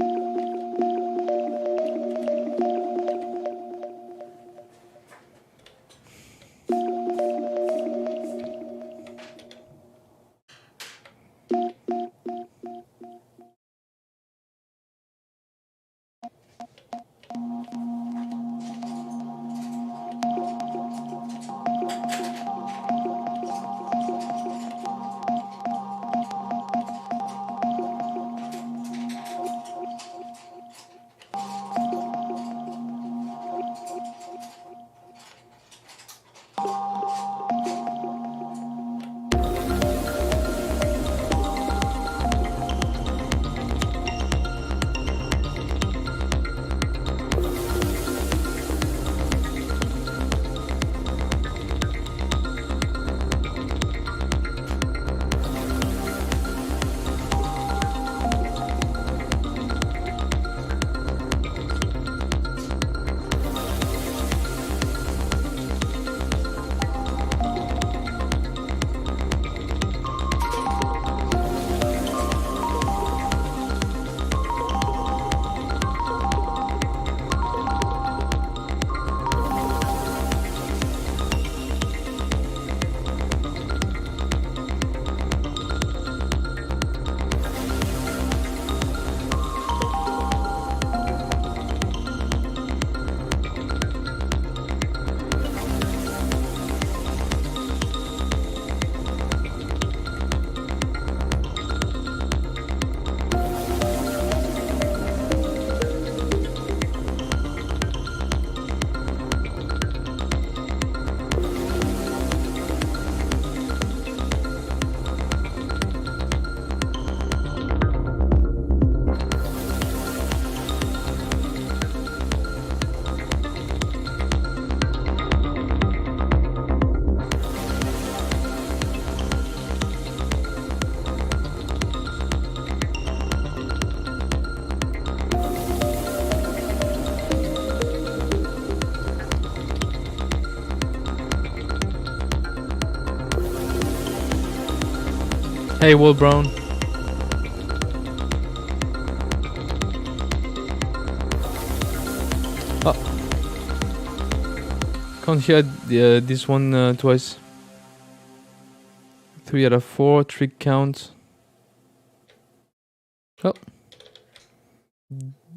Hey, Will Brown. Oh. Can't hear this one twice. 3 out of 4, trick count. Oh.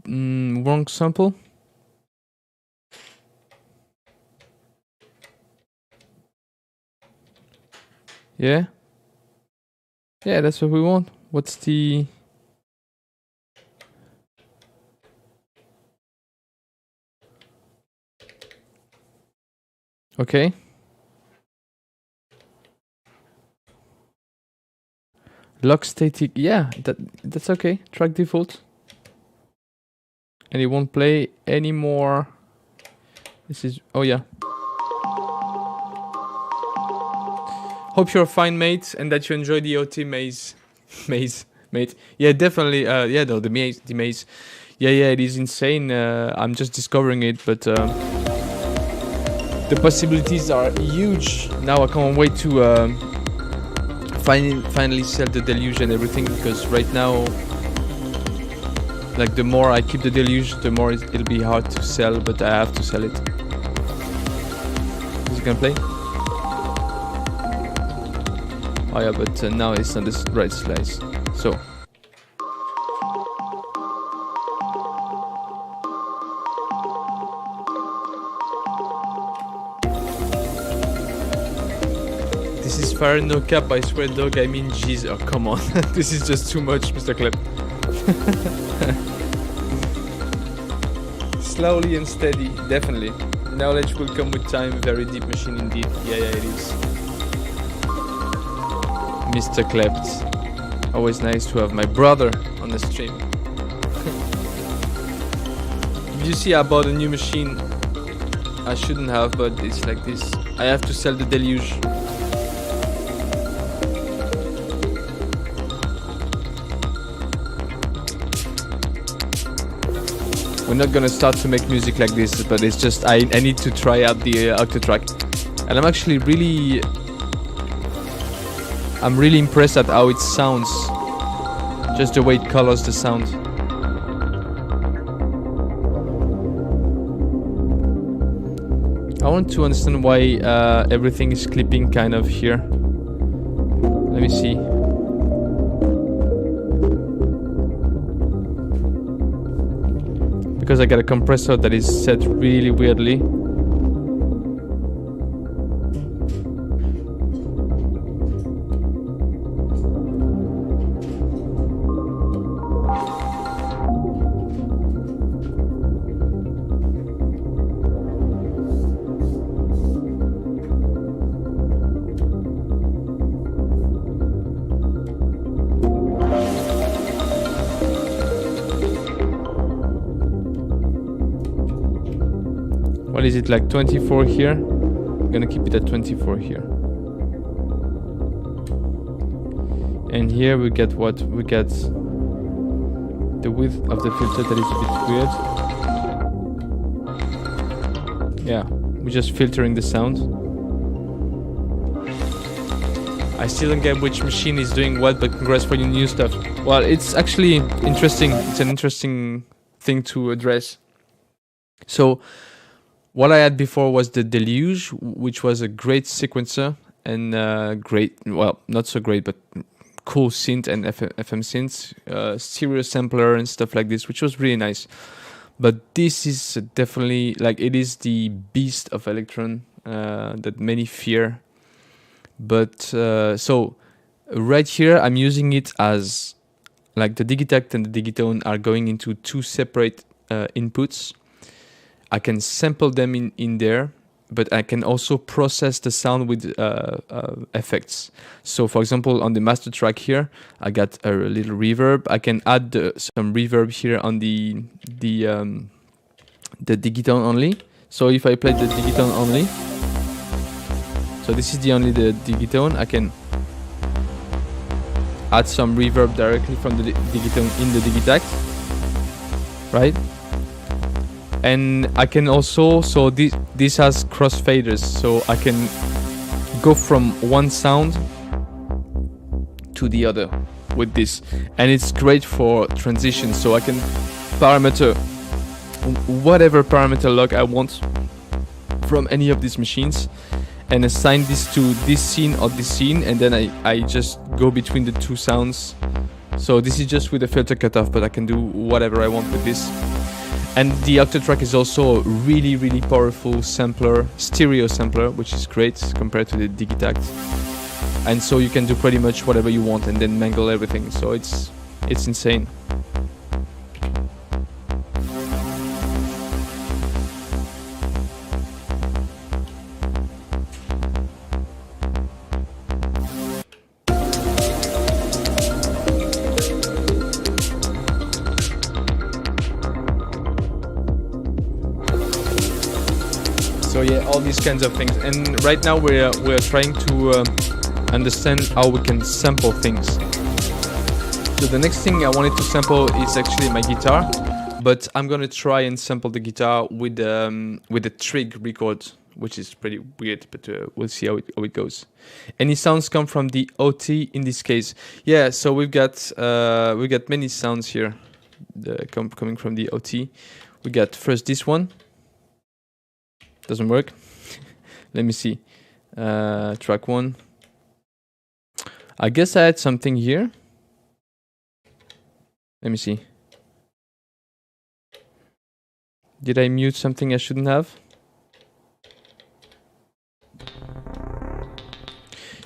Wrong sample. Yeah, Yeah, that's what we want. What's the... Okay. Lock static. Yeah, that's okay. Track default. And it won't play anymore. This is... Oh, yeah. Hope you're fine, mate, and that you enjoy the OT maze. Mate. Yeah, definitely. Yeah, no, the maze. Yeah, it is insane. I'm just discovering it, but the possibilities are huge. Now I can't wait to finally sell the deluge and everything, because right now, like, the more I keep the deluge, the more it'll be hard to sell, but I have to sell it. Is it gonna play? Oh yeah, but now it's not the right slice. So. This is fire, no cap, I swear, dog, I mean jeez. Oh, come on. This is just too much, Mr. Klep. Slowly and steady, definitely. Knowledge will come with time, very deep machine indeed. Yeah, it is. Mr. Klept. Always nice to have my brother on the stream. You see, I bought a new machine. I shouldn't have, but it's like this. I have to sell the deluge. We're not gonna start to make music like this, but it's just I need to try out the Octatrack. And I'm actually really impressed at how it sounds. Just the way it colors the sound. I want to understand why everything is clipping kind of here. Let me see. Because I got a compressor that is set really weirdly. What is it, like 24 here? I'm gonna keep it at 24 here. And here we get what? We get the width of the filter that is a bit weird. Yeah, we're just filtering the sound. I still don't get which machine is doing what, but congrats for your new stuff. Well, it's actually interesting. It's an interesting thing to address. So, what I had before was the Deluge, which was a great sequencer and great, well, not so great, but cool synth and FM synths, stereo sampler and stuff like this, which was really nice. But this is definitely, like, it is the beast of Electron that many fear. But so right here, I'm using it as, like, the Digitact and the Digitone are going into two separate inputs. I can sample them in there, but I can also process the sound with effects. So, for example, on the master track here, I got a little reverb. I can add some reverb here on the Digitone only. So if I play the Digitone only, so this is the Digitone, I can add some reverb directly from the Digitone in the Digitact, right? And I can also, so this has crossfaders, so I can go from one sound to the other with this, and it's great for transitions. So I can parameter whatever parameter log I want from any of these machines and assign this to this scene or this scene, and then I just go between the two sounds. So this is just with a filter cutoff, but I can do whatever I want with this. And the Octatrack is also a really, really powerful sampler, stereo sampler, which is great compared to the Digitact. and so you can do pretty much whatever you want and then mangle everything. So it's insane. So yeah, all these kinds of things. And right now we're trying to understand how we can sample things. So the next thing I wanted to sample is actually my guitar, but I'm gonna try and sample the guitar with the Trig record, which is pretty weird, but we'll see how it goes. Any sounds come from the OT in this case? Yeah, so we got many sounds here coming from the OT. We got first this one. Doesn't work. Let me see. Track 1. I guess I had something here. Let me see. Did I mute something I shouldn't have?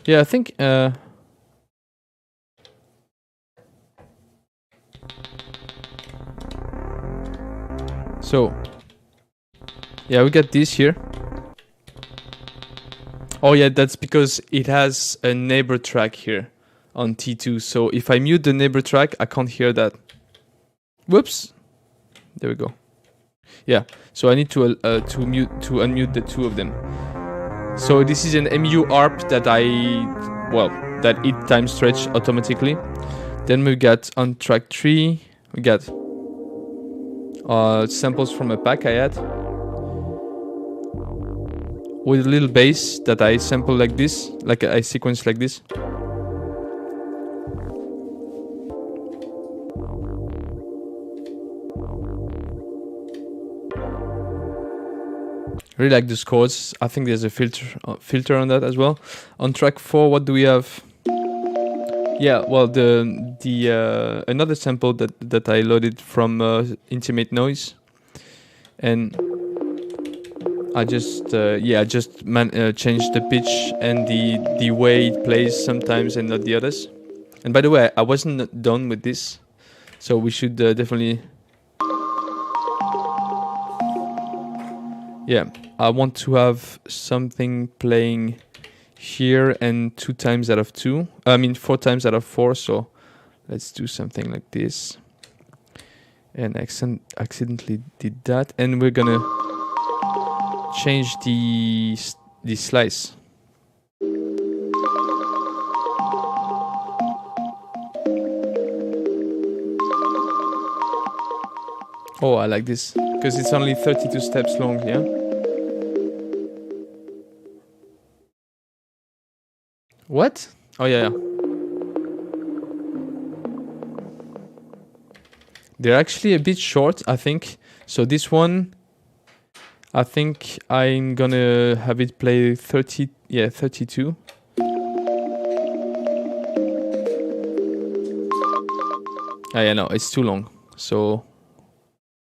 Yeah, I think so yeah, we got this here. Oh yeah, that's because it has a neighbor track here on T2. So if I mute the neighbor track, I can't hear that. Whoops. There we go. Yeah. So I need to unmute the two of them. So this is an MU ARP that that it time stretch automatically. Then we got on track 3, we got samples from a pack I had with a little bass that I sample like this, like I sequence like this. Really like the chords. I think there's a filter on that as well. On track 4, what do we have? Yeah, well, the another sample that I loaded from Intimate Noise, and I just changed the pitch and the way it plays sometimes and not the others. And by the way, I wasn't done with this, so we should definitely. Yeah, I want to have something playing here and 2 times out of 2. I mean 4 times out of 4. So let's do something like this. And accidentally did that, and we're gonna change the slice. Oh, I like this because it's only 32 steps long, yeah? What? Oh, yeah. They're actually a bit short, I think. So this one, I think I'm gonna have it play 32. Oh, yeah, no, it's too long. So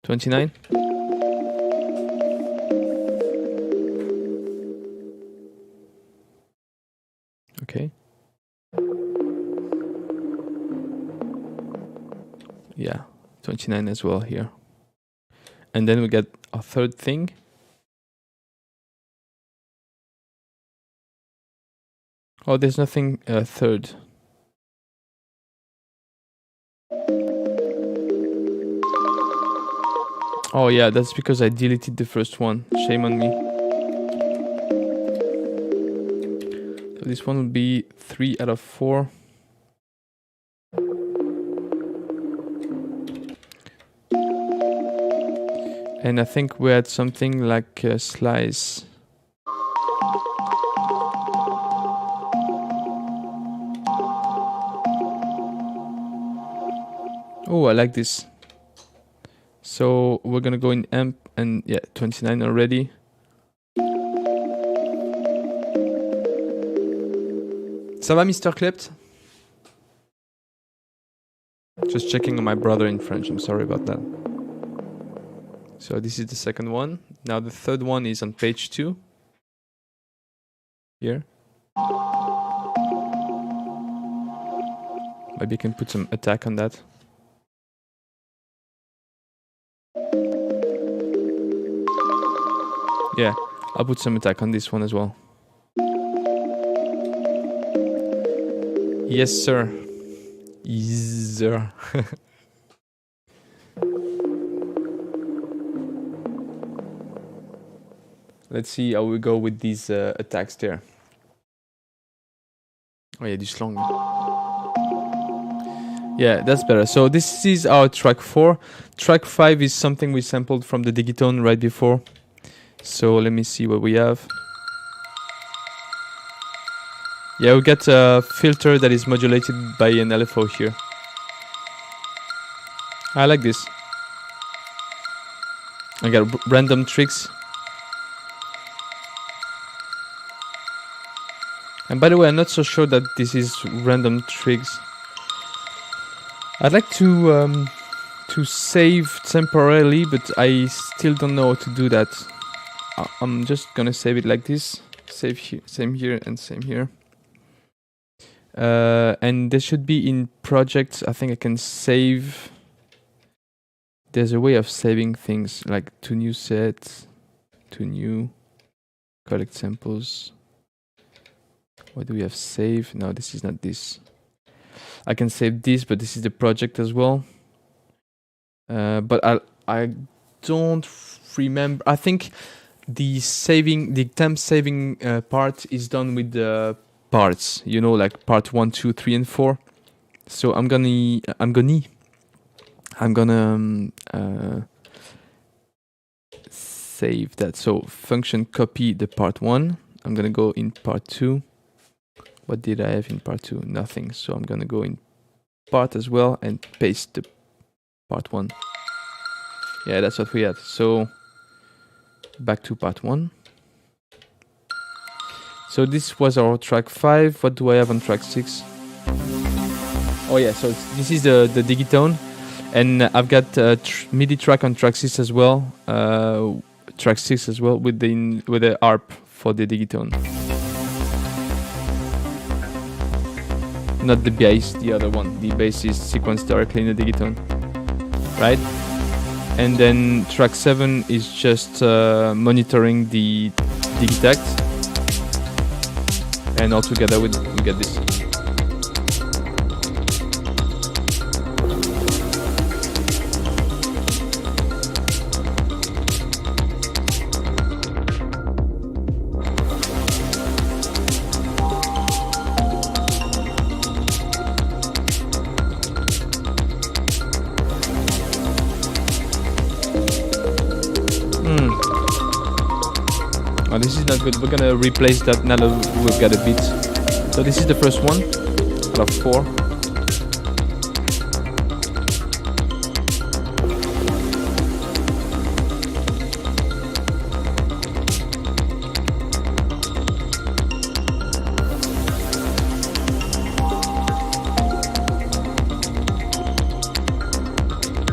29. Okay. Yeah, 29 as well here. And then we get a third thing. Oh, there's nothing third. Oh yeah, that's because I deleted the first one. Shame on me. So this one will be 3 out of 4. And I think we had something like a slice. Oh, I like this. So we're gonna go in amp, and yeah, 29 already. Ça va, Mr. Klept? Just checking on my brother in French. I'm sorry about that. So this is the second one. Now the third one is on page 2. Here. Maybe I can put some attack on that. Yeah, I'll put some attack on this one as well. Yes, sir. Yes, sir. Let's see how we go with these attacks there. Oh yeah, this long. Yeah, that's better. So this is our track 4. Track 5 is something we sampled from the Digitone right before. So let me see what we have. Yeah, we got a filter that is modulated by an LFO here. I like this. I got random tricks. And by the way, I'm not so sure that this is random tricks. I'd like to save temporarily, but I still don't know how to do that. I'm just gonna save it like this. Save here, same here, and same here. And there should be in projects. I think I can save. There's a way of saving things like to new set, to new, collect samples. What do we have save? No, this is not this. I can save this, but this is the project as well. But I don't remember. I think the temp saving part is done with the parts. You know, like part 1, 2, 3, and 4. So I'm gonna save that. So function copy the part 1. I'm gonna go in part 2. What did I have in part 2? Nothing. So I'm gonna go in part as well and paste the part 1. Yeah, that's what we had. So back to part 1. So this was our track 5. What do I have on track 6? Oh yeah, so this is the Digitone, and I've got MIDI track on track 6 as well. Track 6 as well with the ARP for the Digitone. Not the bass, the other one. The bass is sequenced directly in the Digitone, right? And then track 7 is just monitoring the Digitact, and all together we get this. Oh, this is not good. We're gonna replace that now that we've got a beat. So this is the first one out of 4.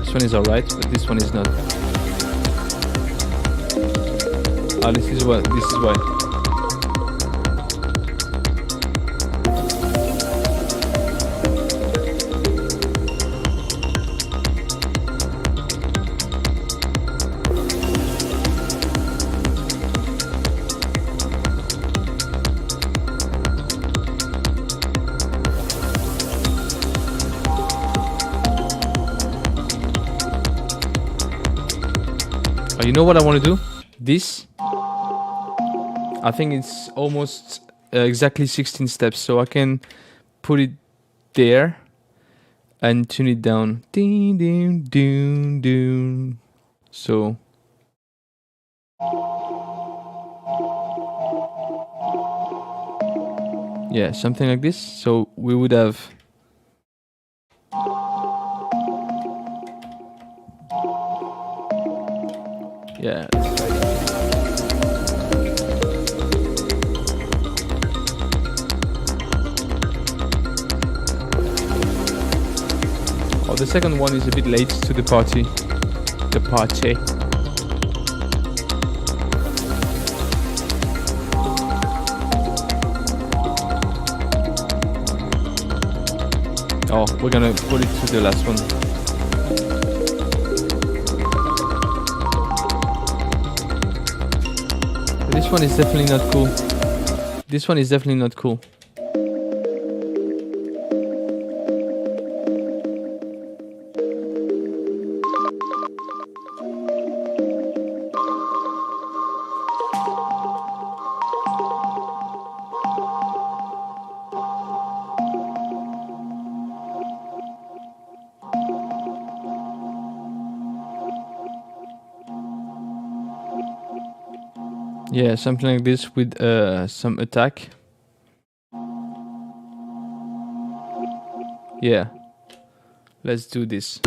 This one is alright, but this one is not. Oh, this is why. Oh, you know what I want to do? This. I think it's almost exactly 16 steps, so I can put it there and tune it down. Ding, ding, ding, ding. So yeah, something like this. So we would have yeah. The second one is a bit late to the party. Oh, we're gonna put it to the last one. This one is definitely not cool. This one is definitely not cool. Yeah, something like this with some attack. Yeah, let's do this.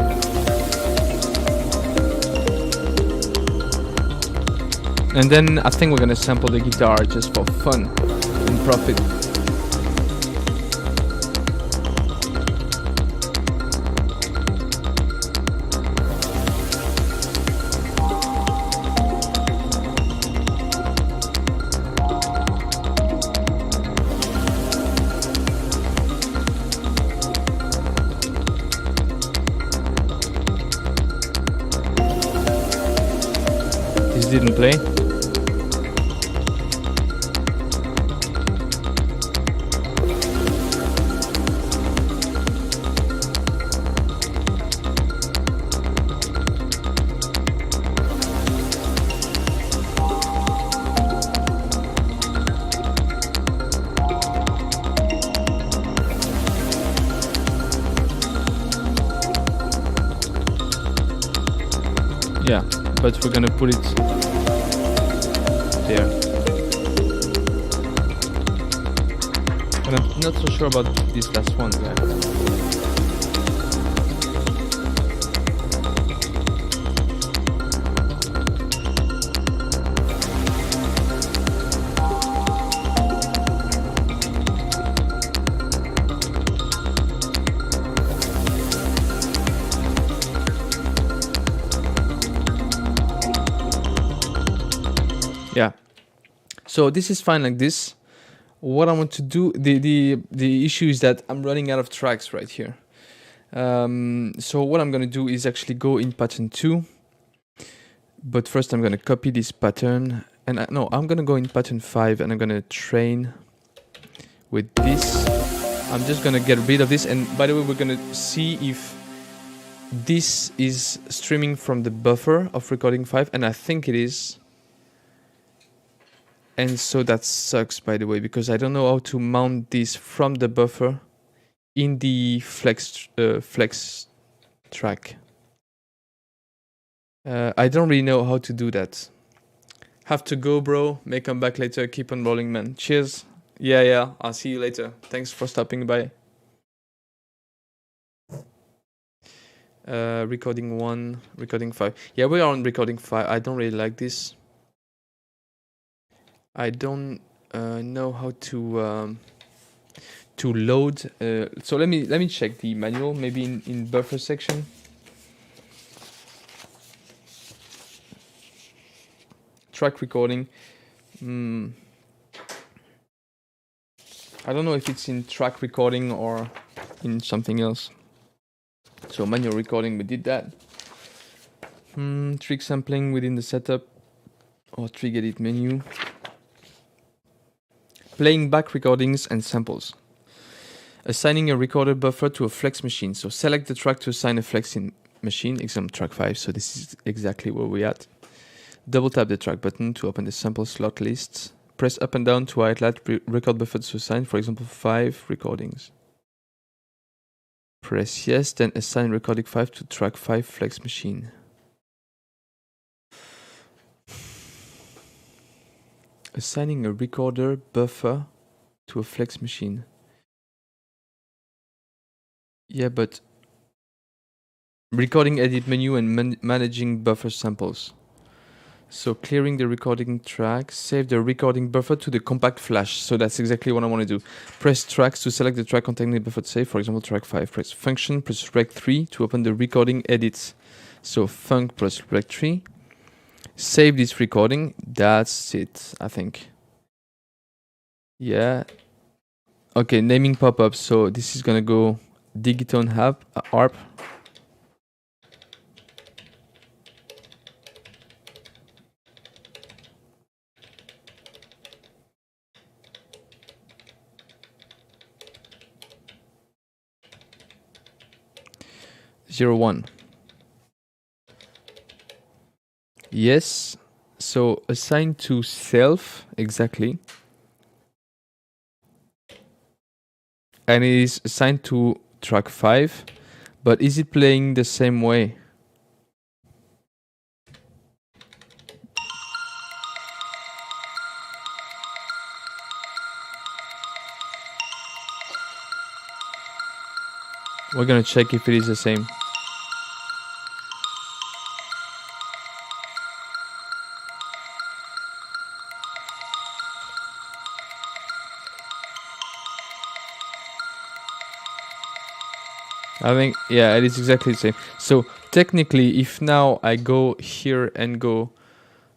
And then I think we're gonna sample the guitar just for fun and profit. Didn't play. Yeah, but we're gonna put it there. And I'm not so sure about this last one. Yeah. So this is fine like this. What I want to do, the issue is that I'm running out of tracks right here. So what I'm going to do is actually go in pattern 2. But first I'm going to copy this pattern. And I'm going to go in pattern 5 and I'm going to train with this. I'm just going to get rid of this. And by the way, we're going to see if this is streaming from the buffer of recording 5. And I think it is. And so that sucks, by the way, because I don't know how to mount this from the buffer in the flex track. I don't really know how to do that. Have to go, bro. May come back later. Keep on rolling, man. Cheers. Yeah. I'll see you later. Thanks for stopping by. Recording 1, recording 5. Yeah, we are on recording 5. I don't really like this. I don't know how to load. So let me check the manual. Maybe in buffer section. Track recording. I don't know if it's in track recording or in something else. So manual recording, we did that. Trick sampling within the setup or trig edit menu. Playing back recordings and samples. Assigning a recorder buffer to a flex machine. So select the track to assign a flex in machine, example track 5. So this is exactly where we're at. Double tap the track button to open the sample slot list. Press up and down to highlight record buffer to assign, for example, 5 recordings. Press yes, then assign recording 5 to track 5 flex machine. Assigning a recorder buffer to a flex machine. Yeah, but recording edit menu and managing buffer samples. So clearing the recording track, save the recording buffer to the compact flash. So that's exactly what I want to do. Press tracks to select the track containing the buffer to save, for example, track 5. Press function, press rec 3 to open the recording edits. So func plus rec 3. Save this recording. That's it, I think. Yeah. Okay, naming pop-up. So this is gonna go Digitone ARP. Zero one. Yes. So assigned to self, exactly. And it is assigned to track 5. But is it playing the same way? We're gonna check if it is the same. I think, yeah, it is exactly the same. So technically, if now I go here and go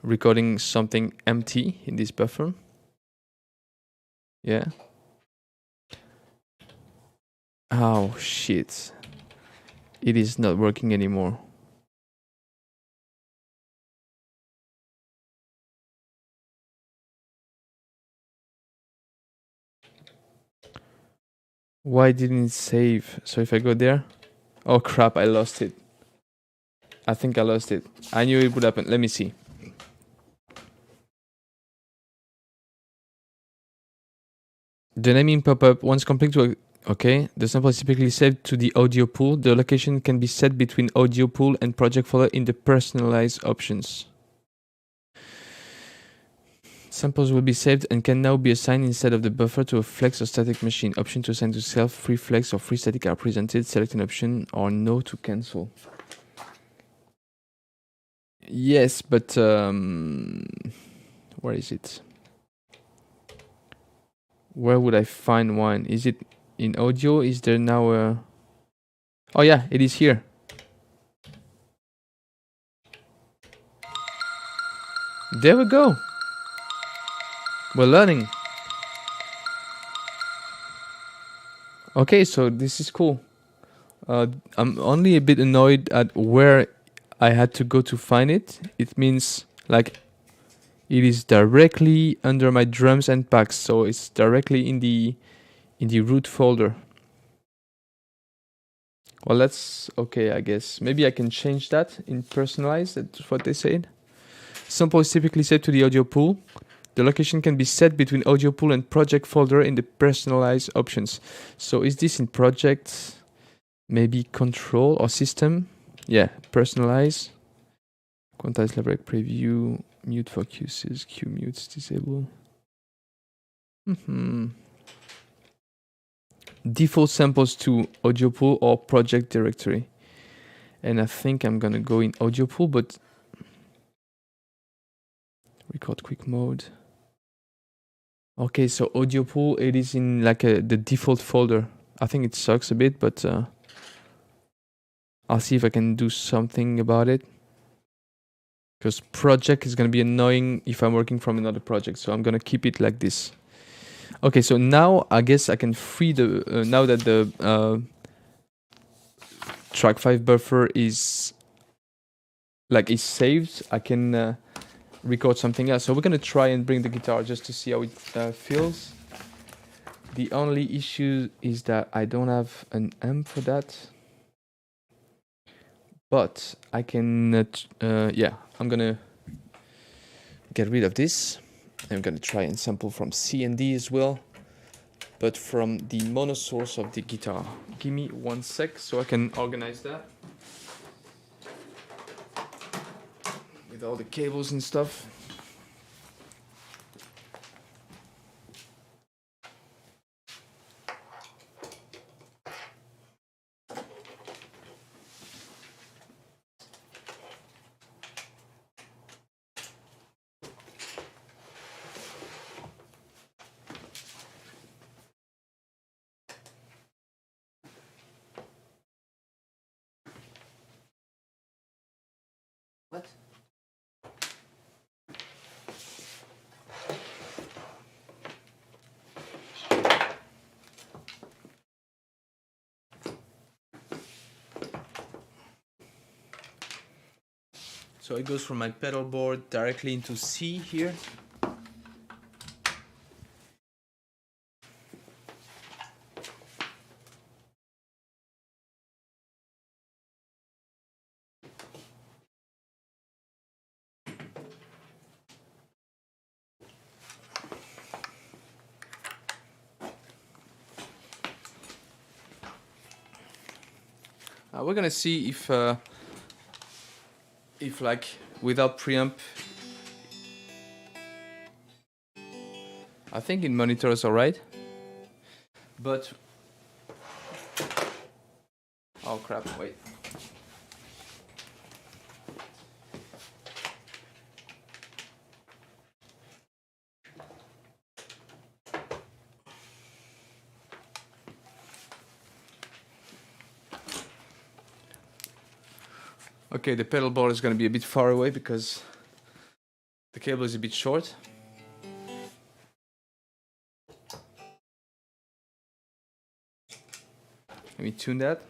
recording something empty in this buffer, yeah. Oh shit. It is not working anymore. Why didn't it save? So if I go there, oh crap, I lost it. I think I lost it. I knew it would happen. Let me see. The naming pop-up, once complete to okay, the sample is typically saved to the audio pool. The location can be set between audio pool and project folder in the personalized options. Samples will be saved and can now be assigned instead of the buffer to a flex or static machine. Option to assign to self, free flex or free static are presented. Select an option or no to cancel. Yes, but where is it? Where would I find one? Is it in audio? Is there now a... Oh yeah, it is here. There we go. We're learning. Okay, so this is cool. I'm only a bit annoyed at where I had to go to find it. It means like it is directly under my drums and packs, so it's directly in the root folder. Well, that's okay, I guess. Maybe I can change that in personalize. That's what they said. Sample is typically set to the audio pool. The location can be set between audio pool and project folder in the personalized options. So is this in project? Maybe control or system? Yeah, personalize. Quantize library preview. Mute focuses. Q mutes disable. Default samples to audio pool or project directory. And I think I'm gonna go in audio pool, but record quick mode. Okay, so audio pool, it is in like the default folder. I think it sucks a bit, but I'll see if I can do something about it. Because project is gonna be annoying if I'm working from another project, so I'm gonna keep it like this. Okay, so now I guess I can free the now that the track 5 buffer is saved, I can record something else. So we're gonna try and bring the guitar just to see how it feels. The only issue is that I don't have an amp for that, but I can yeah, I'm gonna get rid of this. I'm gonna try and sample from C and D as well, but from the mono source of the guitar. Give me 1 sec so I can organize that with all the cables and stuff. What? So it goes from my pedal board directly into C here. We're gonna see if like without preamp, I think it monitors alright, but oh crap! Wait. Okay, the pedal board is going to be a bit far away because the cable is a bit short. Let me tune that.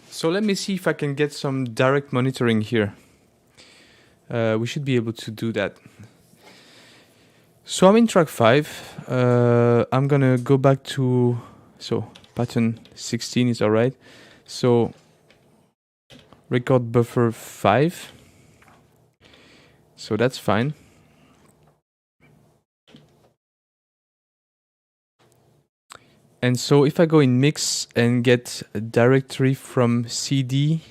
So let me see if I can get some direct monitoring here. We should be able to do that. So I'm in track 5. I'm gonna go back to, so pattern 16 is alright. So record buffer 5. So that's fine. And so if I go in mix and get a directory from CD,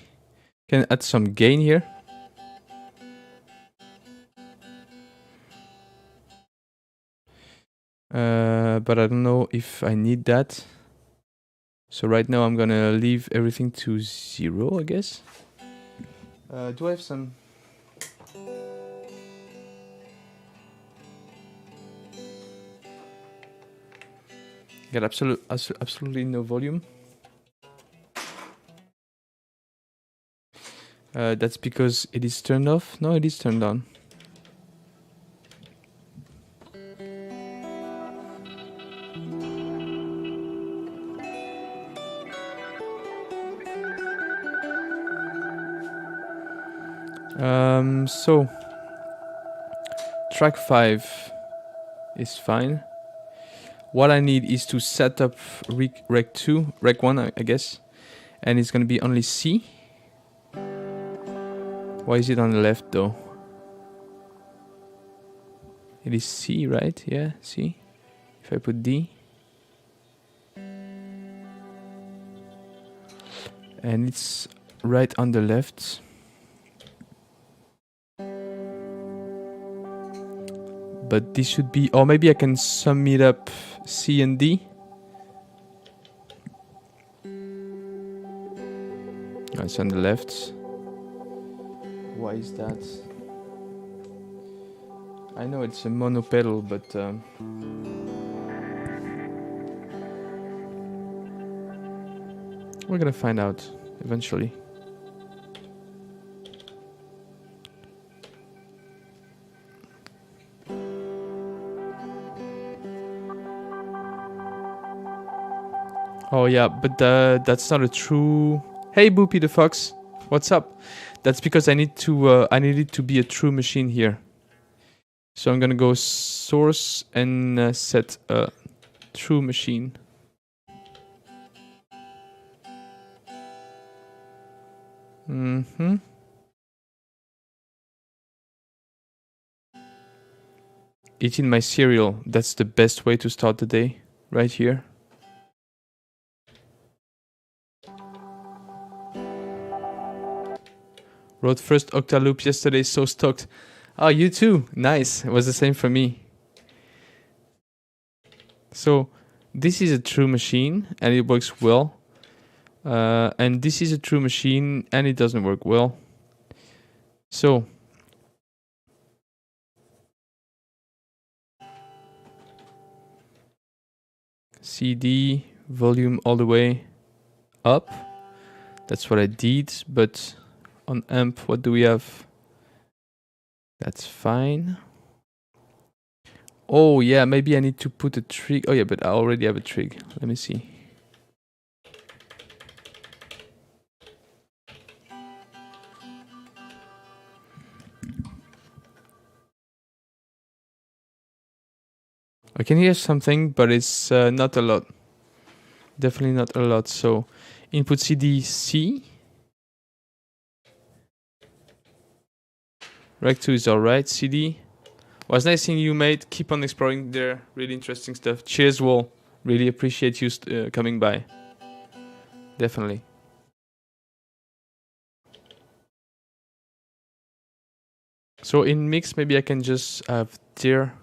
can add some gain here. But I don't know if I need that. So right now I'm gonna leave everything to 0, I guess. Do I have some? Got absolutely no volume. That's because it is turned off. No, it is turned on. So track 5 is fine. What I need is to set up rec 2, rec 1, I guess, and it's gonna be only C. Why is it on the left though? It is C, right? Yeah, C. If I put D, and it's right on the left. But this should be, or maybe I can sum it up C and D. Oh, it's on the left. Why is that? I know it's a mono pedal, but we're gonna find out eventually. Oh yeah, but that's not a true. Hey, Boopy the Fox, what's up? That's because I need it to be a true machine here. So I'm gonna go source and set a true machine. Eating my cereal. That's the best way to start the day, right here. Wrote first Octa loop yesterday, so stoked. Oh, you too. Nice. It was the same for me. So this is a true machine and it works well. And this is a true machine and it doesn't work well. So CD, volume all the way up. That's what I did, but on amp, what do we have? That's fine. Oh yeah, maybe I need to put a trig. Oh yeah, but I already have a trig. Let me see. I can hear something, but it's not a lot. Definitely not a lot. So input CD C. Rec 2 is alright. CD. Was nice seeing you, mate. Keep on exploring there. Really interesting stuff. Cheers, Wall. Really appreciate you coming by. Definitely. So in mix, maybe I can just have tier.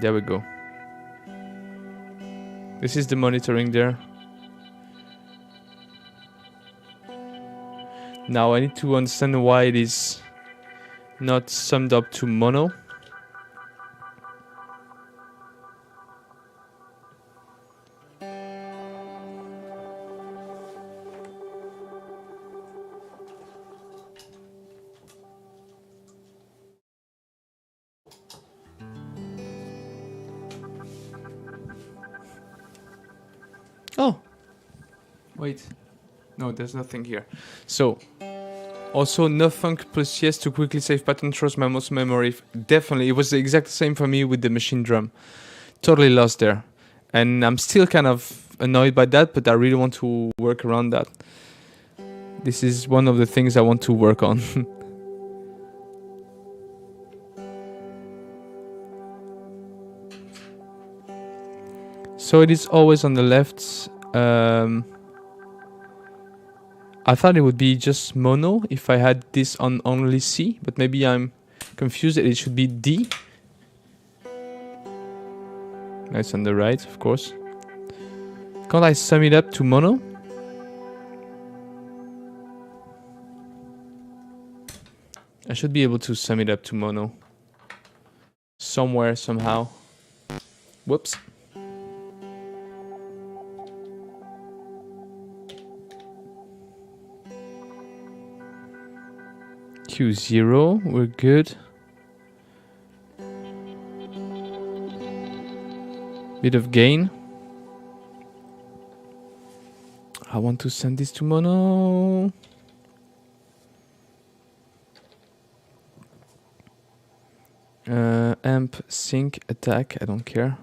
There we go. This is the monitoring there. Now I need to understand why it is not summed up to mono. Oh, wait. No, there's nothing here. So, also no funk plus yes to quickly save pattern throws my muscle memory. Definitely, it was the exact same for me with the machine drum. Totally lost there. And I'm still kind of annoyed by that, but I really want to work around that. This is one of the things I want to work on. So it is always on the left. I thought it would be just mono if I had this on only C, but maybe I'm confused. It should be D. It's on the right, of course. Can't I sum it up to mono? I should be able to sum it up to mono. Somewhere, somehow. Whoops. Q0, we're good. Bit of gain. I want to send this to mono. Amp, sync, attack, I don't care.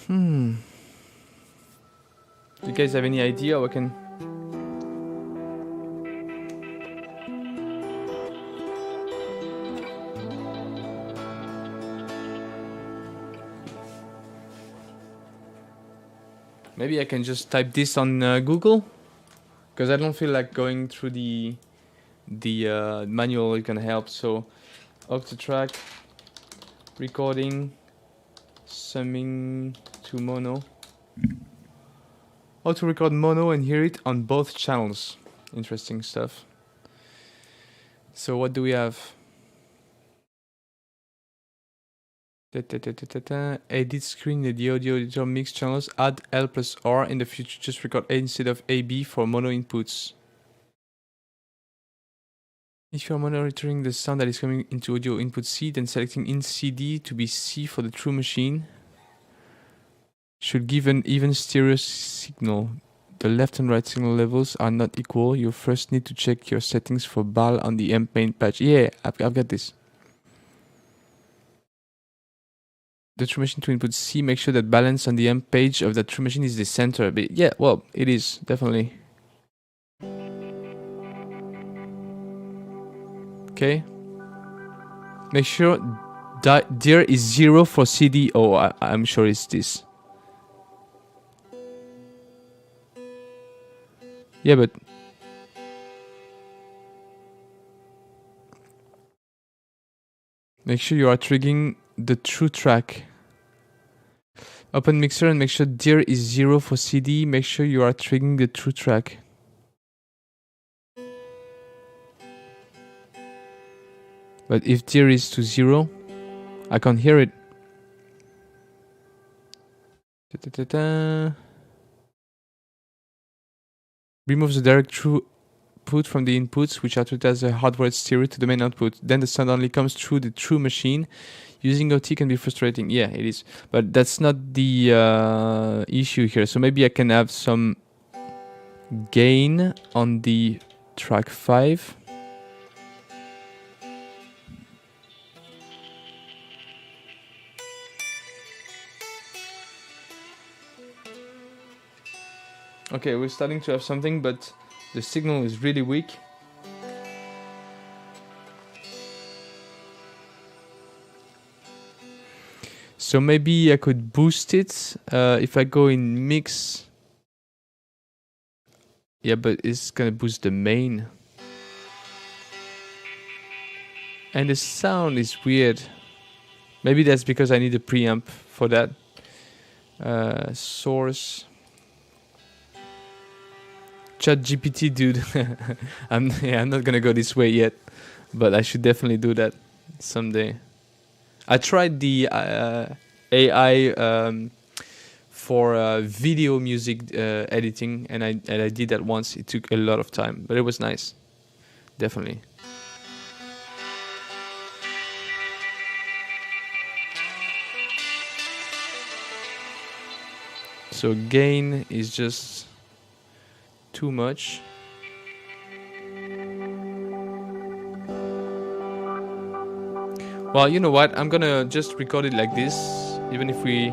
Do you guys have any idea how I can... Maybe I can just type this on Google, because I don't feel like going through the manual. It can help. So, Octatrack, recording, summing to mono. How to record mono and hear it on both channels. Interesting stuff. So what do we have? Edit screen in the audio editor, mix channels, add L plus R. In the future, just record A instead of AB for mono inputs. If you are monitoring the sound that is coming into audio input C, then selecting in CD to be C for the true machine should give an even stereo signal. The left and right signal levels are not equal. You first need to check your settings for BAL on the amp main patch. Yeah, I've got this. The true machine to input C, make sure that balance on the amp page of the true machine is the center. But yeah, well, it is, definitely. Okay. Make sure dir is 0 for CD. Oh, I'm sure it's this. Yeah, but... Make sure you are triggering the true track. Open mixer and make sure dir is 0 for CD. Make sure you are triggering the true track. But if deer is to 0, I can't hear it. Removes the direct throughput from the inputs, which are treated as a hardwired stereo to the main output. Then the sound only comes through the true machine. Using OT can be frustrating. Yeah, it is. But that's not the issue here. So maybe I can have some gain on the track 5. Okay, we're starting to have something, but the signal is really weak. So maybe I could boost it if I go in mix. Yeah, but it's gonna boost the main. And the sound is weird. Maybe that's because I need a preamp for that. Source. Chat GPT, dude. I'm not gonna go this way yet, but I should definitely do that someday. I tried the AI for video music editing, and I did that once. It took a lot of time, but it was nice, definitely. So gain is just too much. Well, you know what? I'm gonna just record it like this, even if we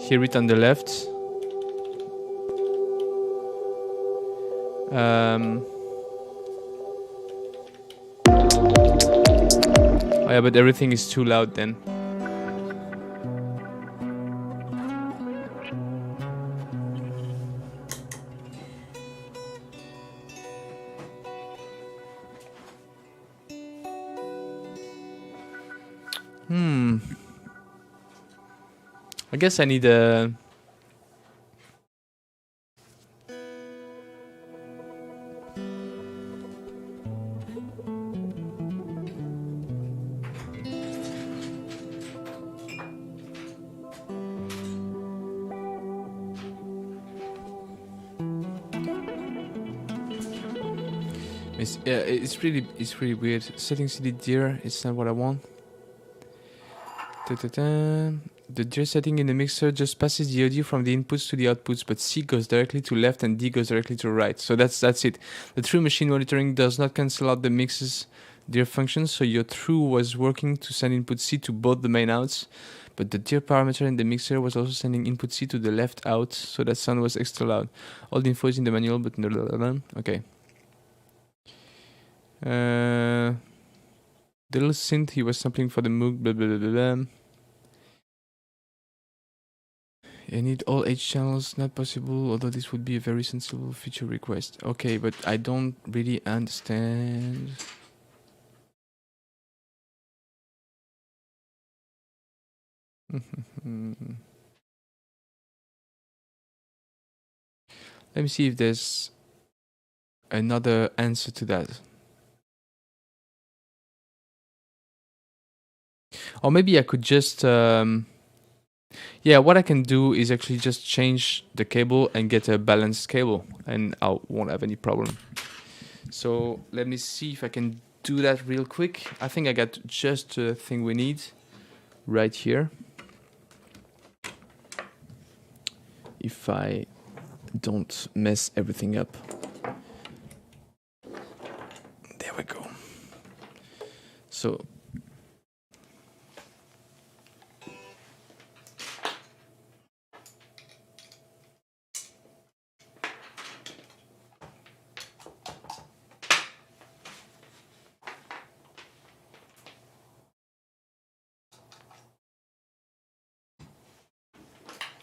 hear it on the left. Oh yeah, but everything is too loud then. I guess I need a... It's really weird. Setting CD deer, it's not what I want. The deer setting in the mixer just passes the audio from the inputs to the outputs, but C goes directly to left and D goes directly to right. So that's it. The true machine monitoring does not cancel out the mix's deer functions, so your true was working to send input C to both the main outs, but the deer parameter in the mixer was also sending input C to the left out, so that sound was extra loud. All the info is in the manual, but okay. The little synth he was sampling for the Moog, blah blah blah blah. I need all H channels, not possible, although this would be a very sensible feature request. Okay, but I don't really understand. Let me see if there's another answer to that. Or maybe I could just... yeah, what I can do is actually just change the cable and get a balanced cable, and I won't have any problem. So let me see if I can do that real quick. I think I got just the thing we need right here. If I don't mess everything up. There we go. So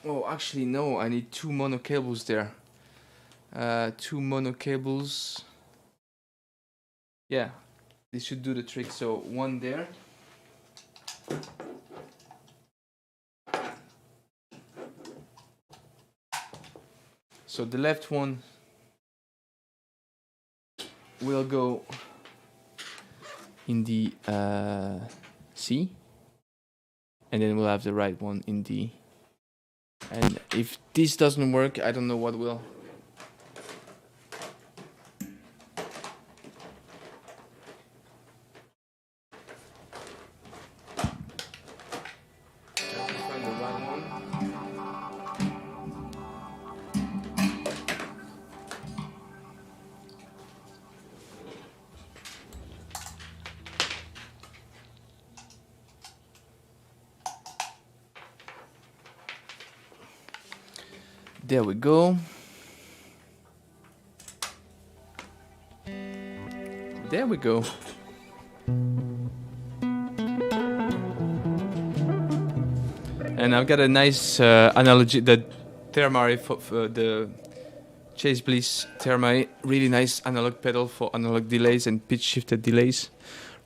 oh, actually, no, I need 2 mono cables there. 2 mono cables. Yeah, this should do the trick. So, one there. So, the left one will go in the C, and then we'll have the right one in D. And if this doesn't work, I don't know what will. There we go. There we go. And I've got a nice analogy, the Thermare, for the Chase Bliss Thermare, really nice analog pedal for analog delays and pitch shifted delays.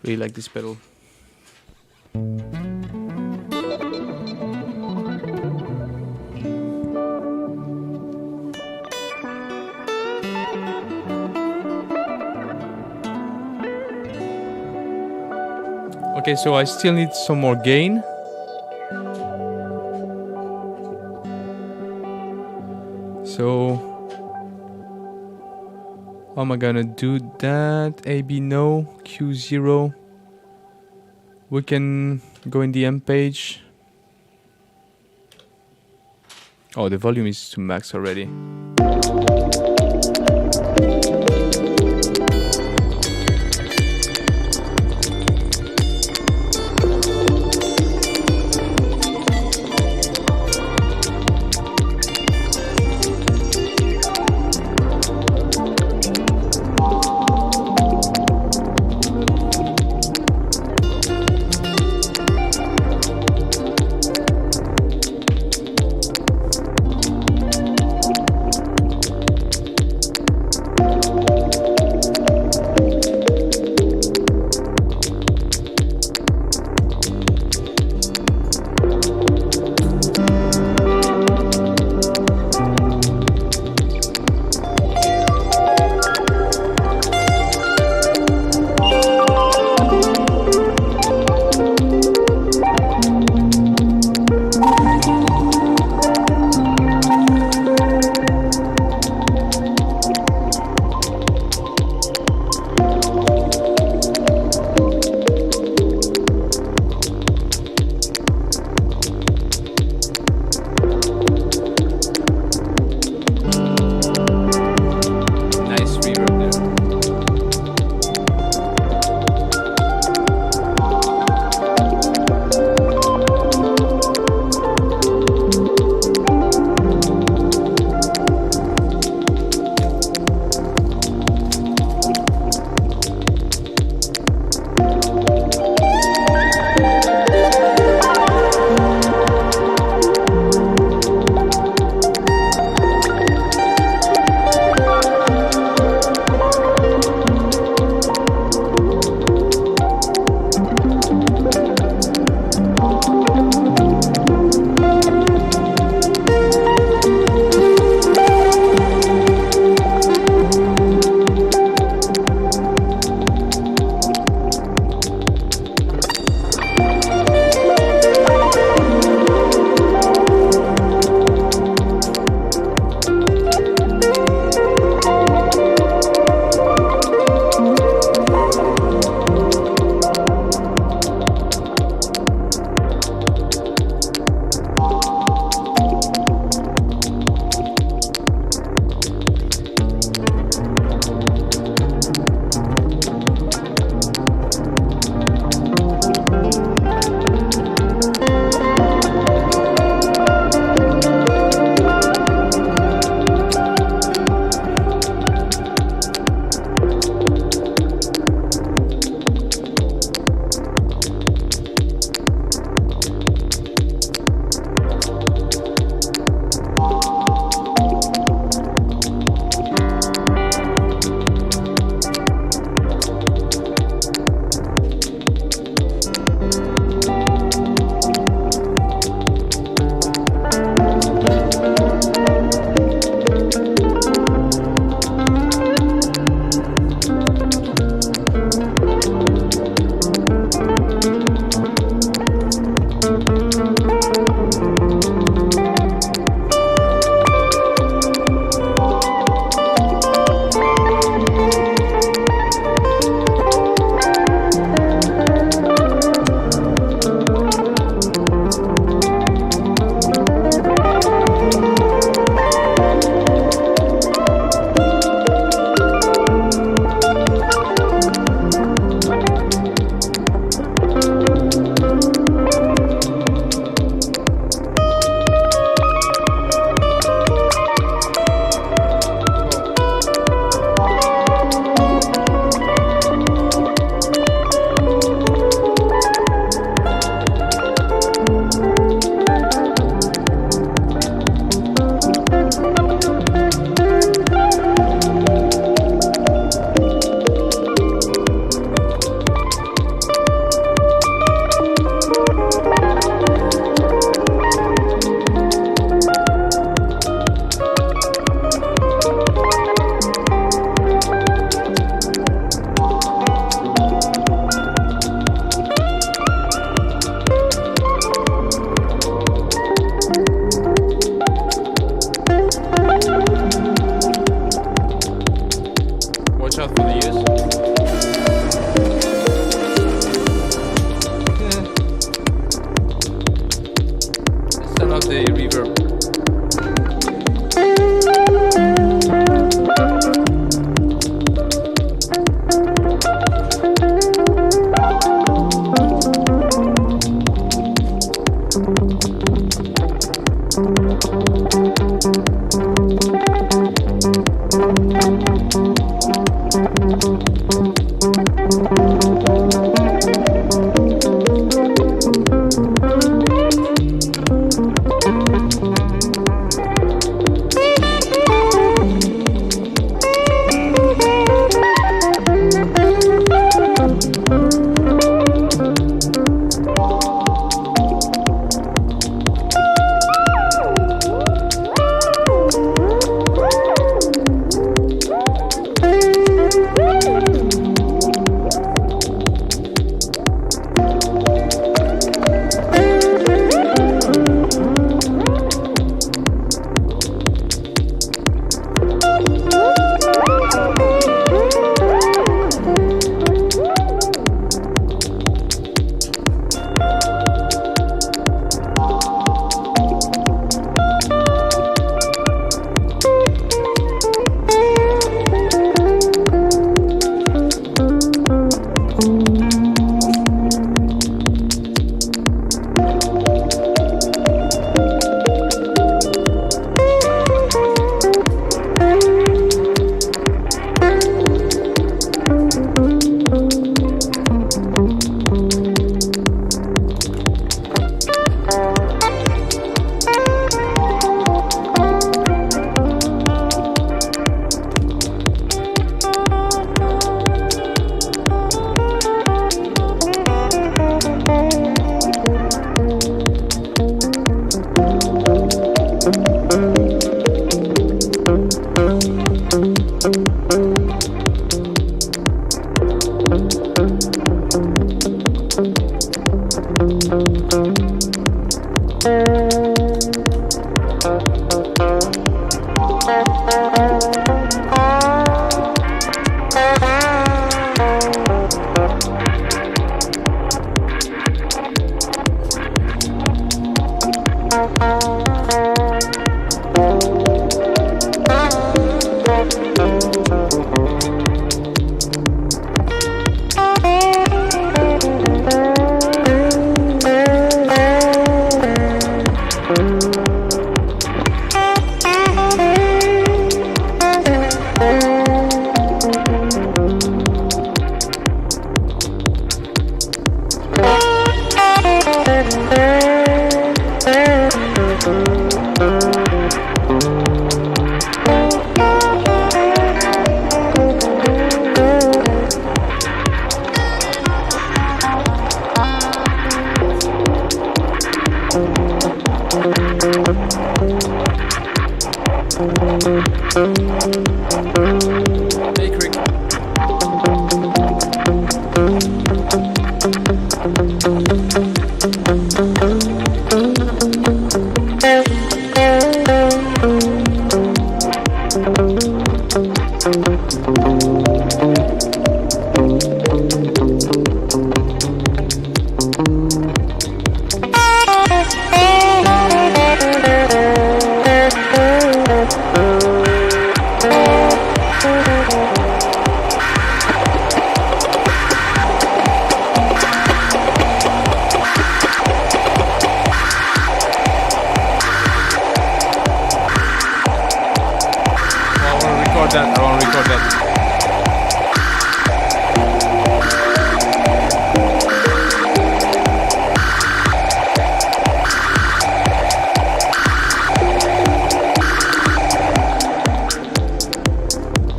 Really like this pedal. Okay, so I still need some more gain. So how am I gonna do that? AB no, Q0. We can go in the M page. Oh, the volume is to max already.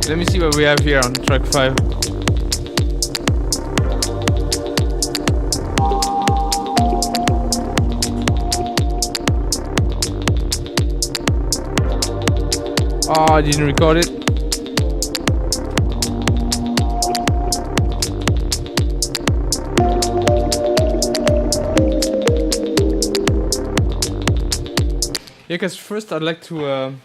Let me see what we have here on track 5. Oh, I didn't record it. Yeah, because first I'd like to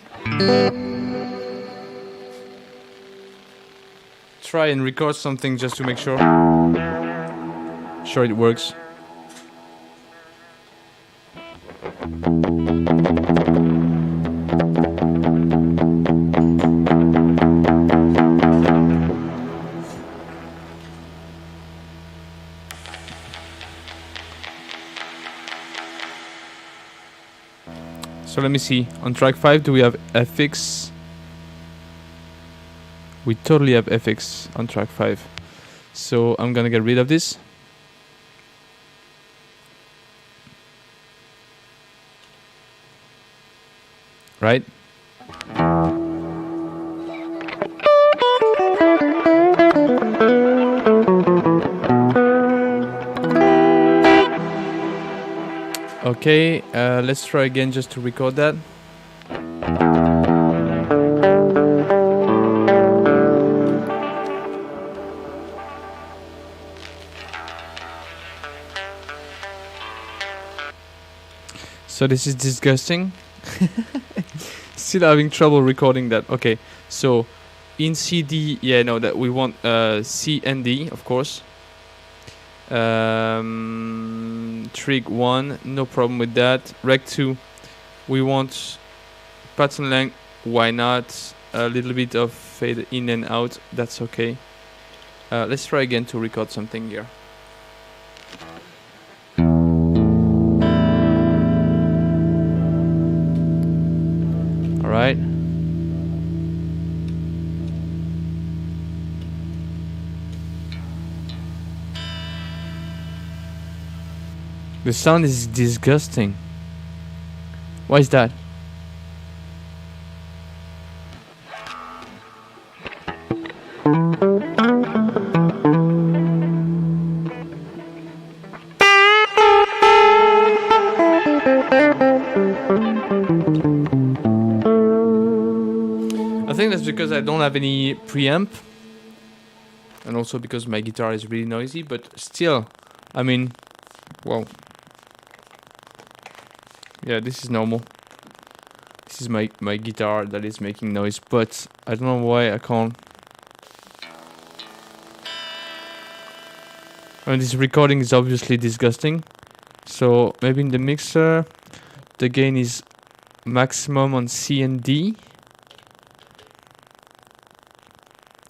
try and record something just to make sure it works. So let me see, on track 5 do we have FX? We totally have FX on track 5. So I'm gonna get rid of this. Right? Okay, let's try again just to record that. So this is disgusting. Still having trouble recording that. Okay, so in CD, yeah, no, that we want C and D, of course. Trig 1, no problem with that. Rec 2, we want pattern length, why not? A little bit of fade in and out, that's okay. Let's try again to record something here. Alright. The sound is disgusting. Why is that? I think that's because I don't have any preamp, and also because my guitar is really noisy, but still, I mean, wow. Yeah, this is normal. This is my guitar that is making noise, but I don't know why I can't. I mean, this recording is obviously disgusting. So maybe in the mixer, the gain is maximum on C and D.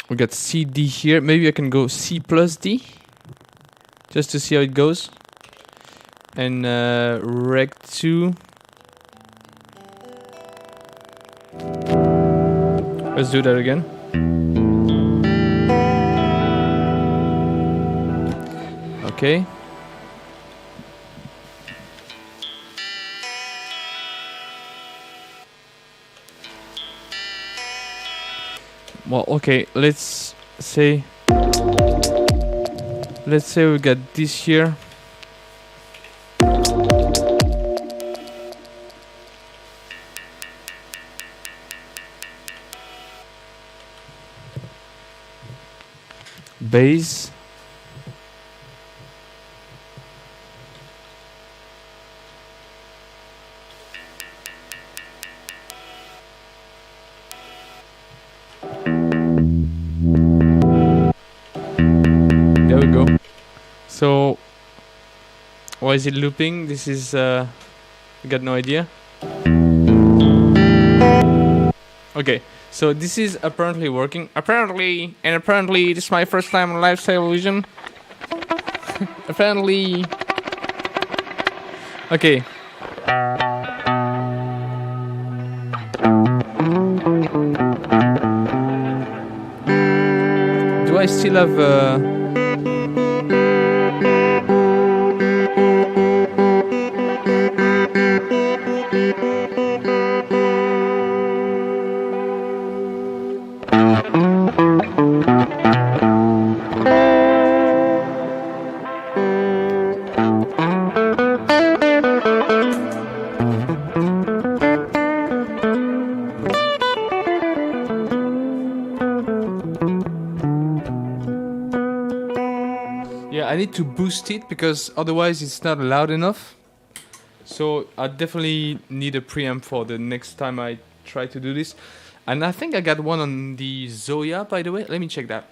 We got C, D here. Maybe I can go C plus D, just to see how it goes. And Rec 2. Let's do that again. Okay. Well, okay, let's say we got this here. Bass. There we go. So why is it looping? This is I got no idea. Okay, so this is apparently working. Apparently this is my first time on live television. Apparently. Okay. Do I still have I need to boost it because otherwise it's not loud enough. So I definitely need a preamp for the next time I try to do this. And I think I got one on the Zoya, by the way. Let me check that.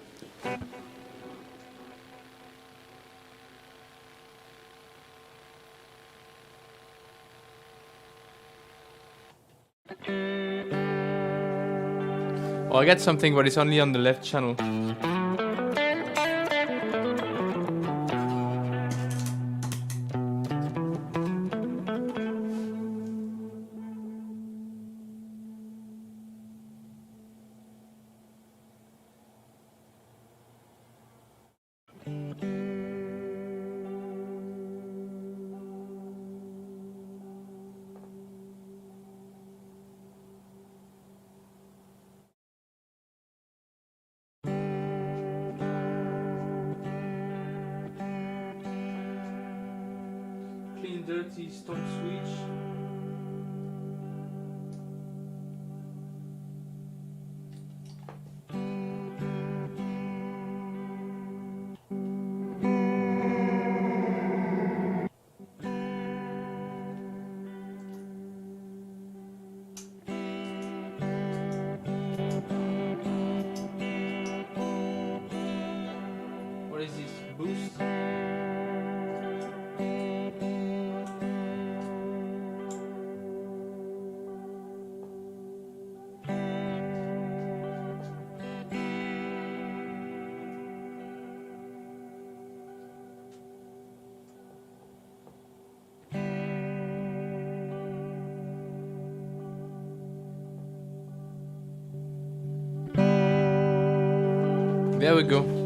Oh, I got something, but it's only on the left channel. dirty stone switch. What is this? Boost? There we go.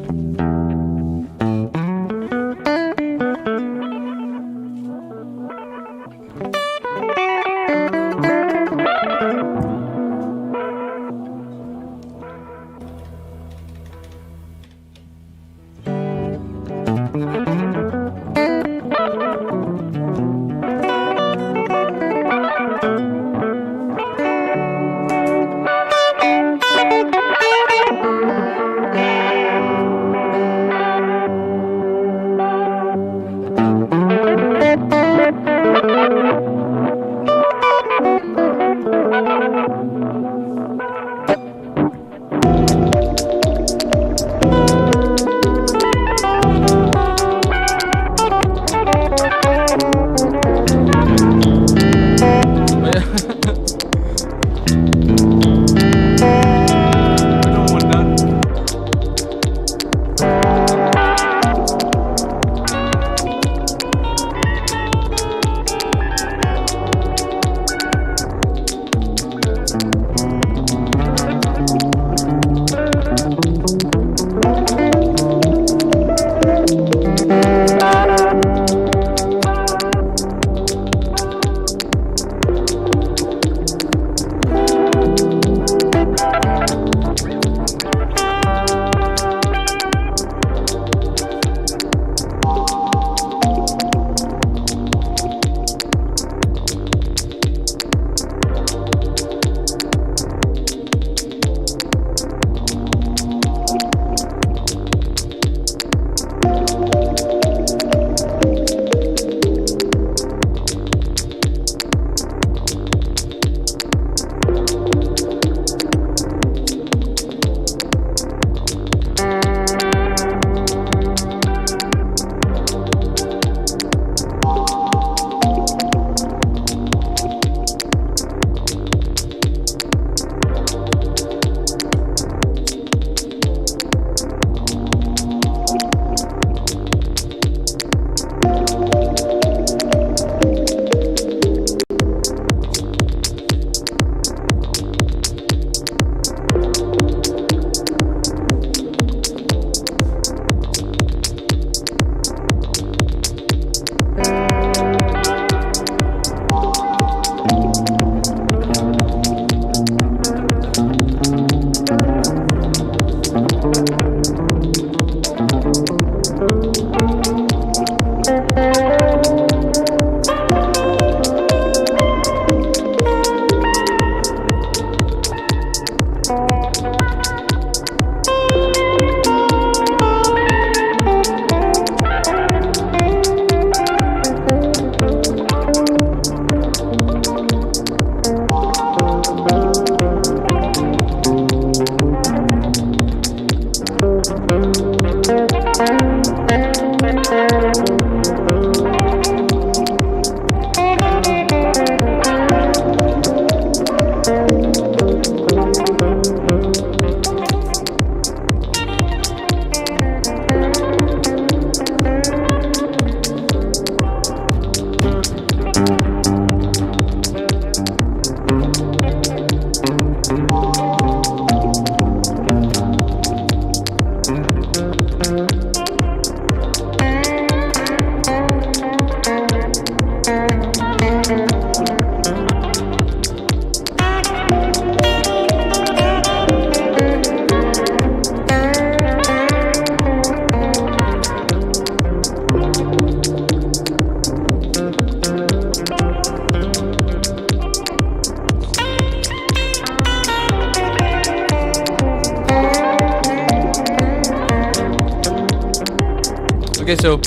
Okay, so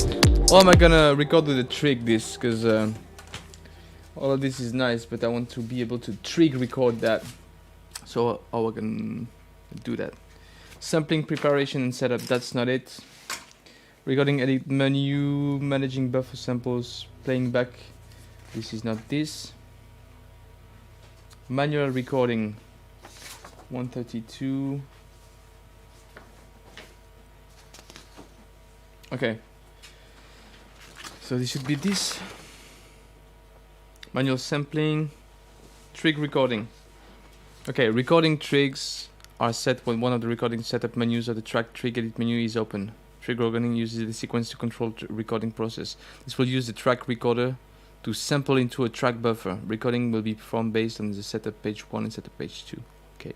how am I gonna record with the trig this? Because all of this is nice, but I want to be able to trig record that. So how I can do that? Sampling, preparation, and setup. That's not it. Recording, edit menu, managing buffer samples, playing back. This is not this. Manual recording. 132. Okay. So this should be this. Manual sampling. Trig recording. Okay, recording trigs are set when one of the recording setup menus of the track trig edit menu is open. Trig recording uses the sequence to control the recording process. This will use the track recorder to sample into a track buffer. Recording will be performed based on the setup page 1 and setup page 2. Okay.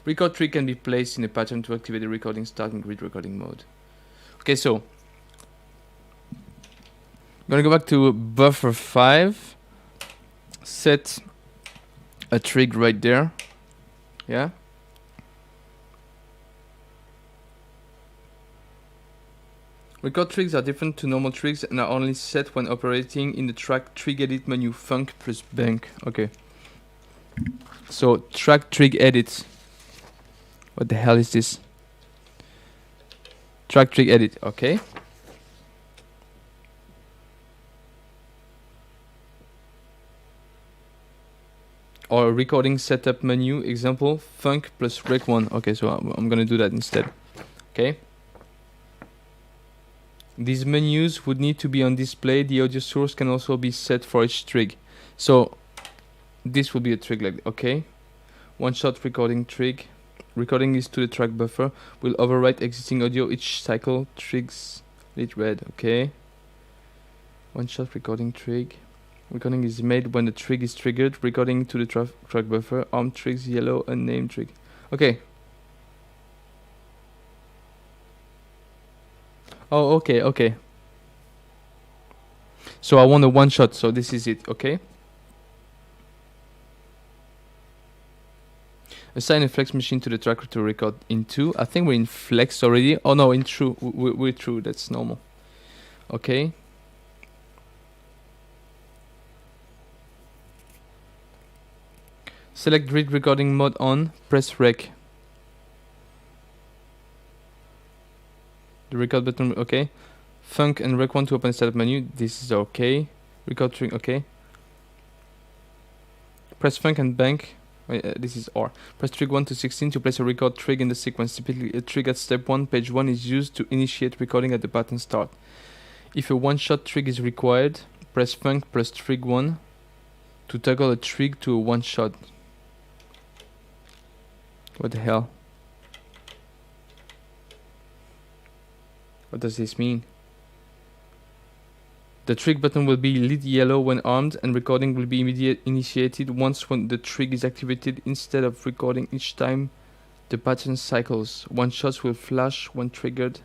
Record trig can be placed in a pattern to activate the recording start in grid recording mode. Okay, so I'm gonna go back to buffer 5. Set a trig right there. Yeah. Record trigs are different to normal trigs and are only set when operating in the track trig edit menu func plus bank. Okay. So track trig edit. What the hell is this? Track trig edit. Okay. Or recording setup menu example func plus rec1. Okay, so I'm gonna do that instead. Okay. These menus would need to be on display. The audio source can also be set for each trig. So this will be a trig like okay. One shot recording trig. Recording is to the track buffer. Will overwrite existing audio each cycle. Trigs lit red. Okay. One shot recording trig. Recording is made when the trig is triggered. Recording to the track buffer. Arm trigs yellow. Unnamed trig. Okay. Oh, okay, okay. So I want a one shot, so this is it, okay? Assign a flex machine to the tracker to record into. I think we're in flex already. Oh no, in true. We're true, that's normal. Okay. Select grid recording mode on, press rec. The record button, okay. Func and rec1 to open the setup menu. This is okay. Record trig, okay. Press func and bank. This is R. Press trig 1 to 16 to place a record trig in the sequence. Typically, a trig at step 1, page 1 is used to initiate recording at the pattern start. If a one-shot trig is required, press func plus trig 1 to toggle a trig to a one-shot. What the hell? What does this mean? The trig button will be lit yellow when armed, and recording will be initiated once when the trig is activated instead of recording each time the pattern cycles. One shots will flash when triggered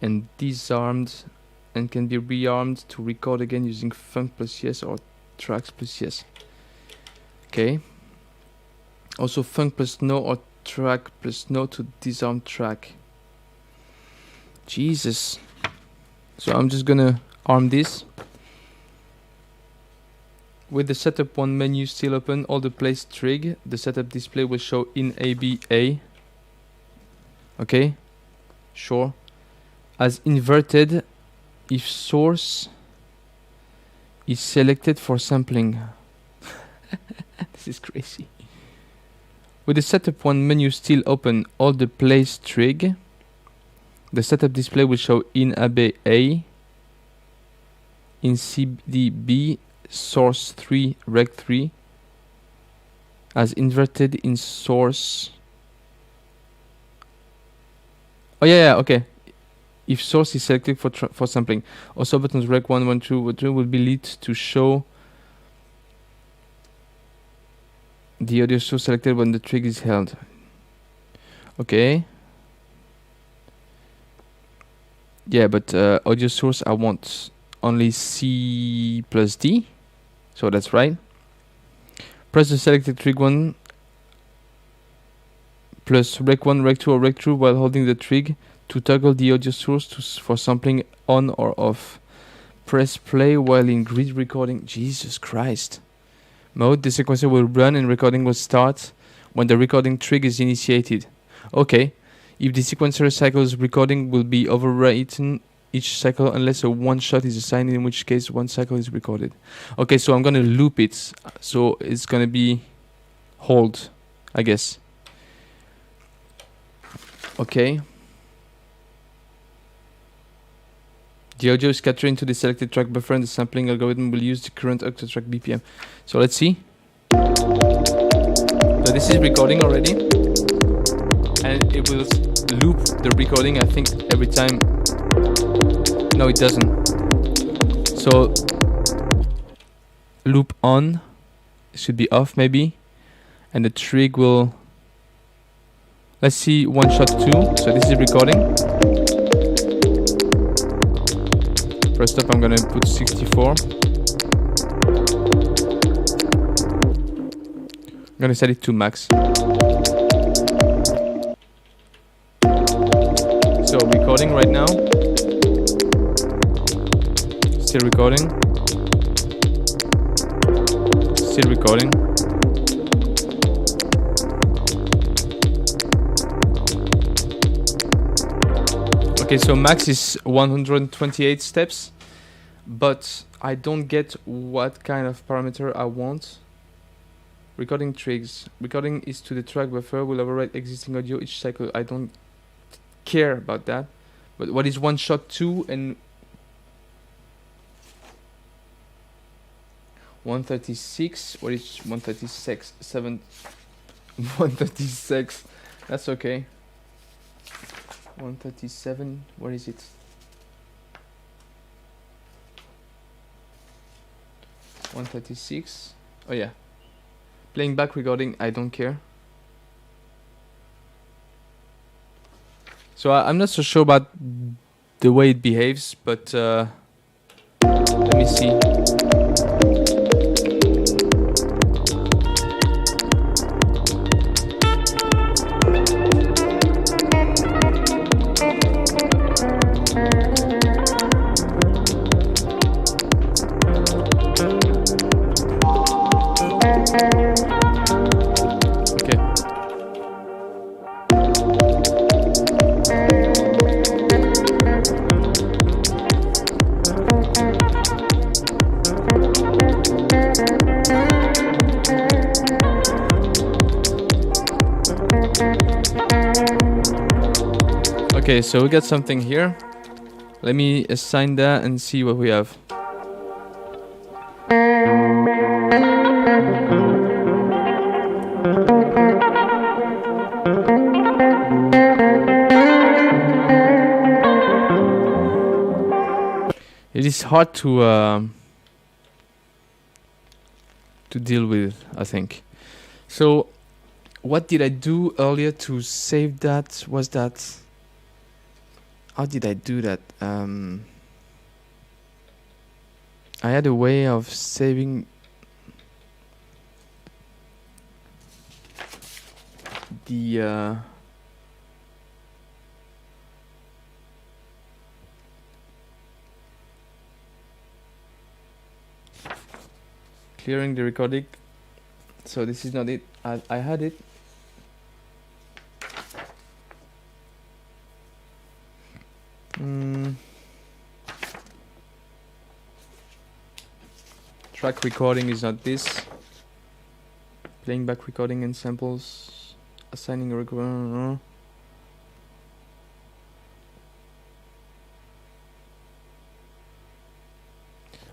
and disarmed and can be rearmed to record again using func plus yes or tracks plus yes. Okay. Also func plus no or track plus no to disarm track. Jesus. So I'm just gonna arm this. With the setup 1 menu still open, all the place trig, the setup display will show in ABA. Okay, sure. As inverted if source is selected for sampling. This is crazy. With the setup 1 menu still open, all the place trig, the setup display will show in ABA, in CDB, source 3, rec 3, as inverted in source. Oh yeah, okay. If source is selected for sampling, also buttons rec 1, 1, 2, 2 will be lit to show the audio source selected when the trig is held. Okay. Yeah, but audio source I want only C plus D, so that's right. Press the selected trig 1 plus rec 1, rec 2 or rec 2 while holding the trig To toggle the audio source for sampling on or off. Press play while in grid recording. Jesus Christ. Mode, the sequencer will run and recording will start when the recording trigger is initiated. Okay. If the sequencer cycles, recording will be overwritten each cycle unless a one shot is assigned, in which case one cycle is recorded. Okay, so I'm gonna loop it. So it's gonna be hold, I guess. Okay. The audio is captured into the selected track buffer and the sampling algorithm will use the current Octatrack BPM. So let's see. So this is recording already. And it will loop the recording, I think, every time. No, it doesn't. So loop on. It should be off maybe. And the trig will... Let's see one shot 2. So this is recording. First up, I'm gonna put 64. I'm gonna set it to max. So recording right now. Still recording. Still recording. Okay, so max is 128 steps, but I don't get what kind of parameter I want. Recording trigs. Recording is to the track buffer, will overwrite existing audio each cycle. I don't care about that. But what is one shot 2 and 136? What is 136? 136. That's okay. 137, where is it? 136. Oh yeah. Playing back recording, I don't care. So I'm not so sure about the way it behaves, but let me see. Okay, so we got something here. Let me assign that and see what we have. It is hard to deal with, I think. So, what did I do earlier to save that? Was that... How did I do that? I had a way of saving the clearing the recording. So this is not it. I had it. Track recording is not this. Playing back recording and samples. Assigning a record.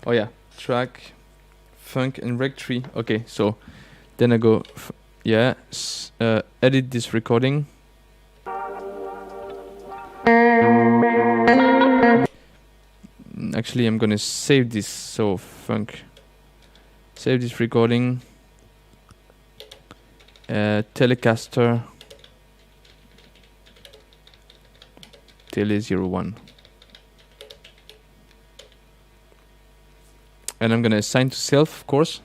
Oh yeah, track, funk and rec tree. Okay, so then I go, edit this recording. Actually, I'm gonna save this. So funk, save this recording. Telecaster Tele01, and I'm gonna assign to self, of course.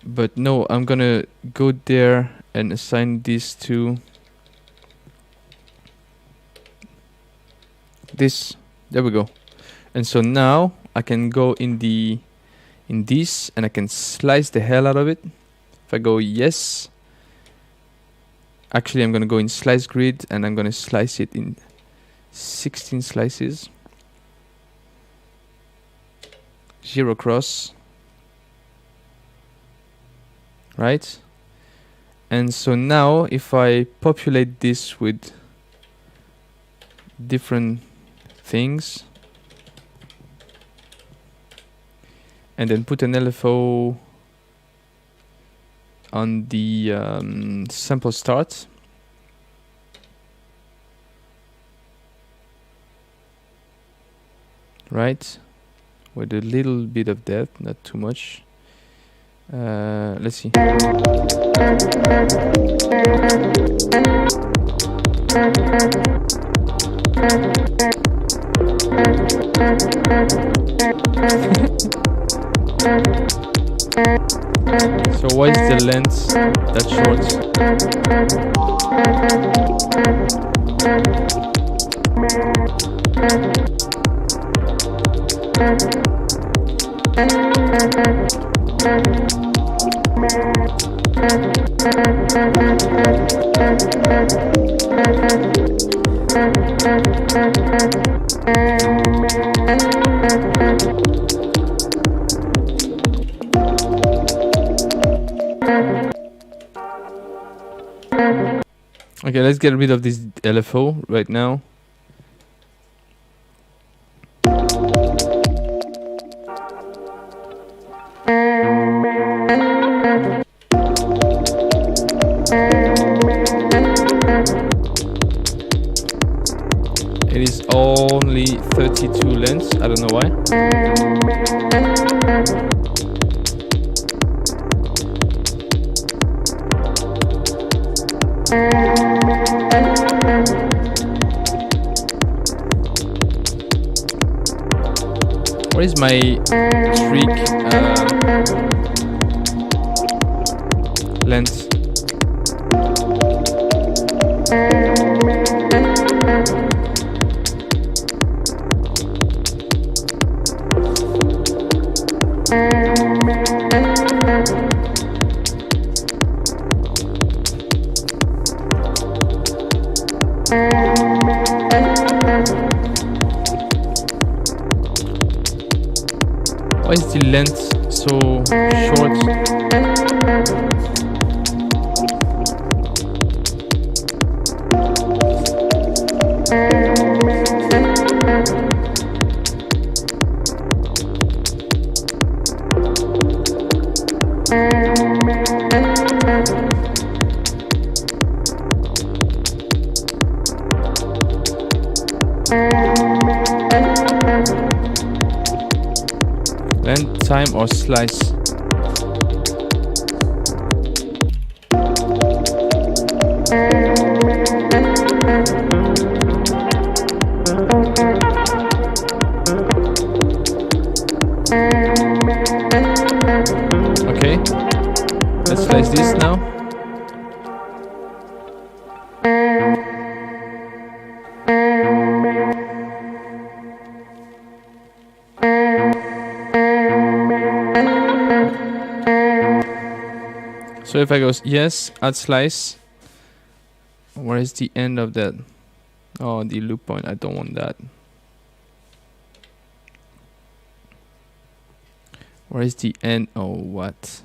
But no, I'm gonna go there and assign this to this. There we go. And so now I can go in this and I can slice the hell out of it. If I go yes, actually I'm gonna go in slice grid and I'm gonna slice it in 16 slices. 0 cross. Right? And so now if I populate this with different things and then put an LFO on the sample start, right, with a little bit of depth, not too much. Let's see. So why is the length that short? Okay, let's get rid of this LFO right now. It is only 32 lengths, I don't know why. What is my streak length? Why is the length so short? Length, time, or slice? Okay, let's slice this now. So if I go yes, add slice, where is the end of that? Oh, the loop point, I don't want that. Where is the end? Oh, what?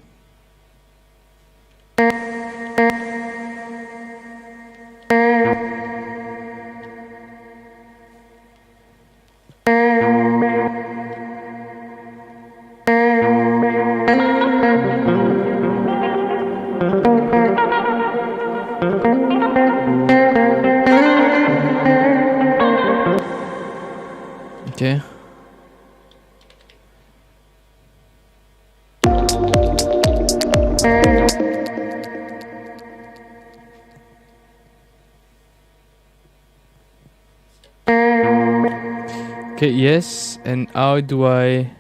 Okay. Okay, yes, and how do I...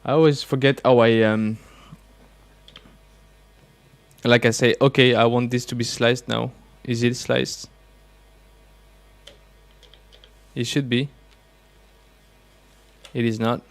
I always forget how like I say, okay, I want this to be sliced now. Is it sliced? It should be. It is not.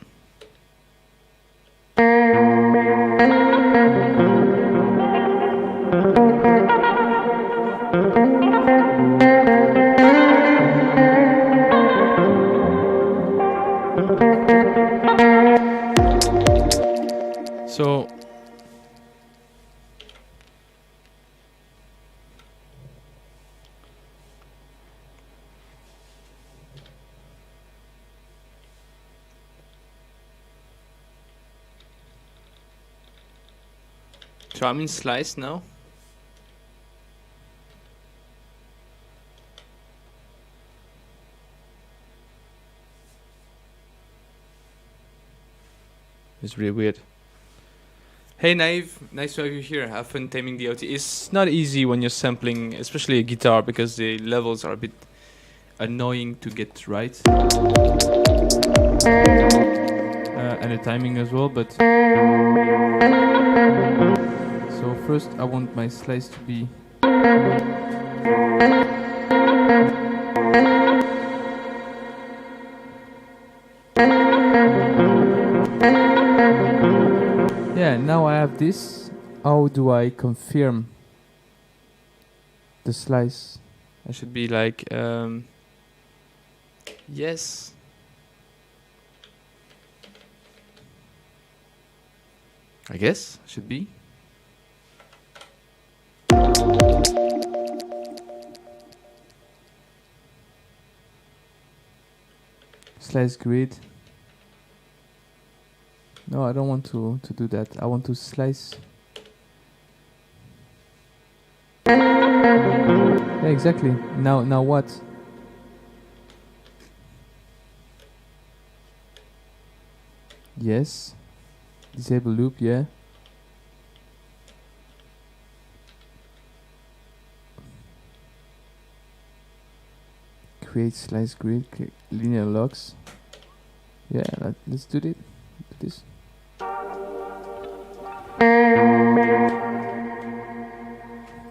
So I'm in slice now. It's really weird. Hey Naive, nice to have you here. Have fun taming the OT. It's not easy when you're sampling, especially a guitar, because the levels are a bit annoying to get right. And the timing as well, but... So first I want my slice to be... Yeah, now I have this. How do I confirm the slice? I should be like, yes. I guess, should be. Slice grid. No, I don't want to do that. I want to slice. Yeah, exactly. Now what? Yes. Disable loop, yeah. Create slice grid, linear logs. Yeah, let's do it. Do this.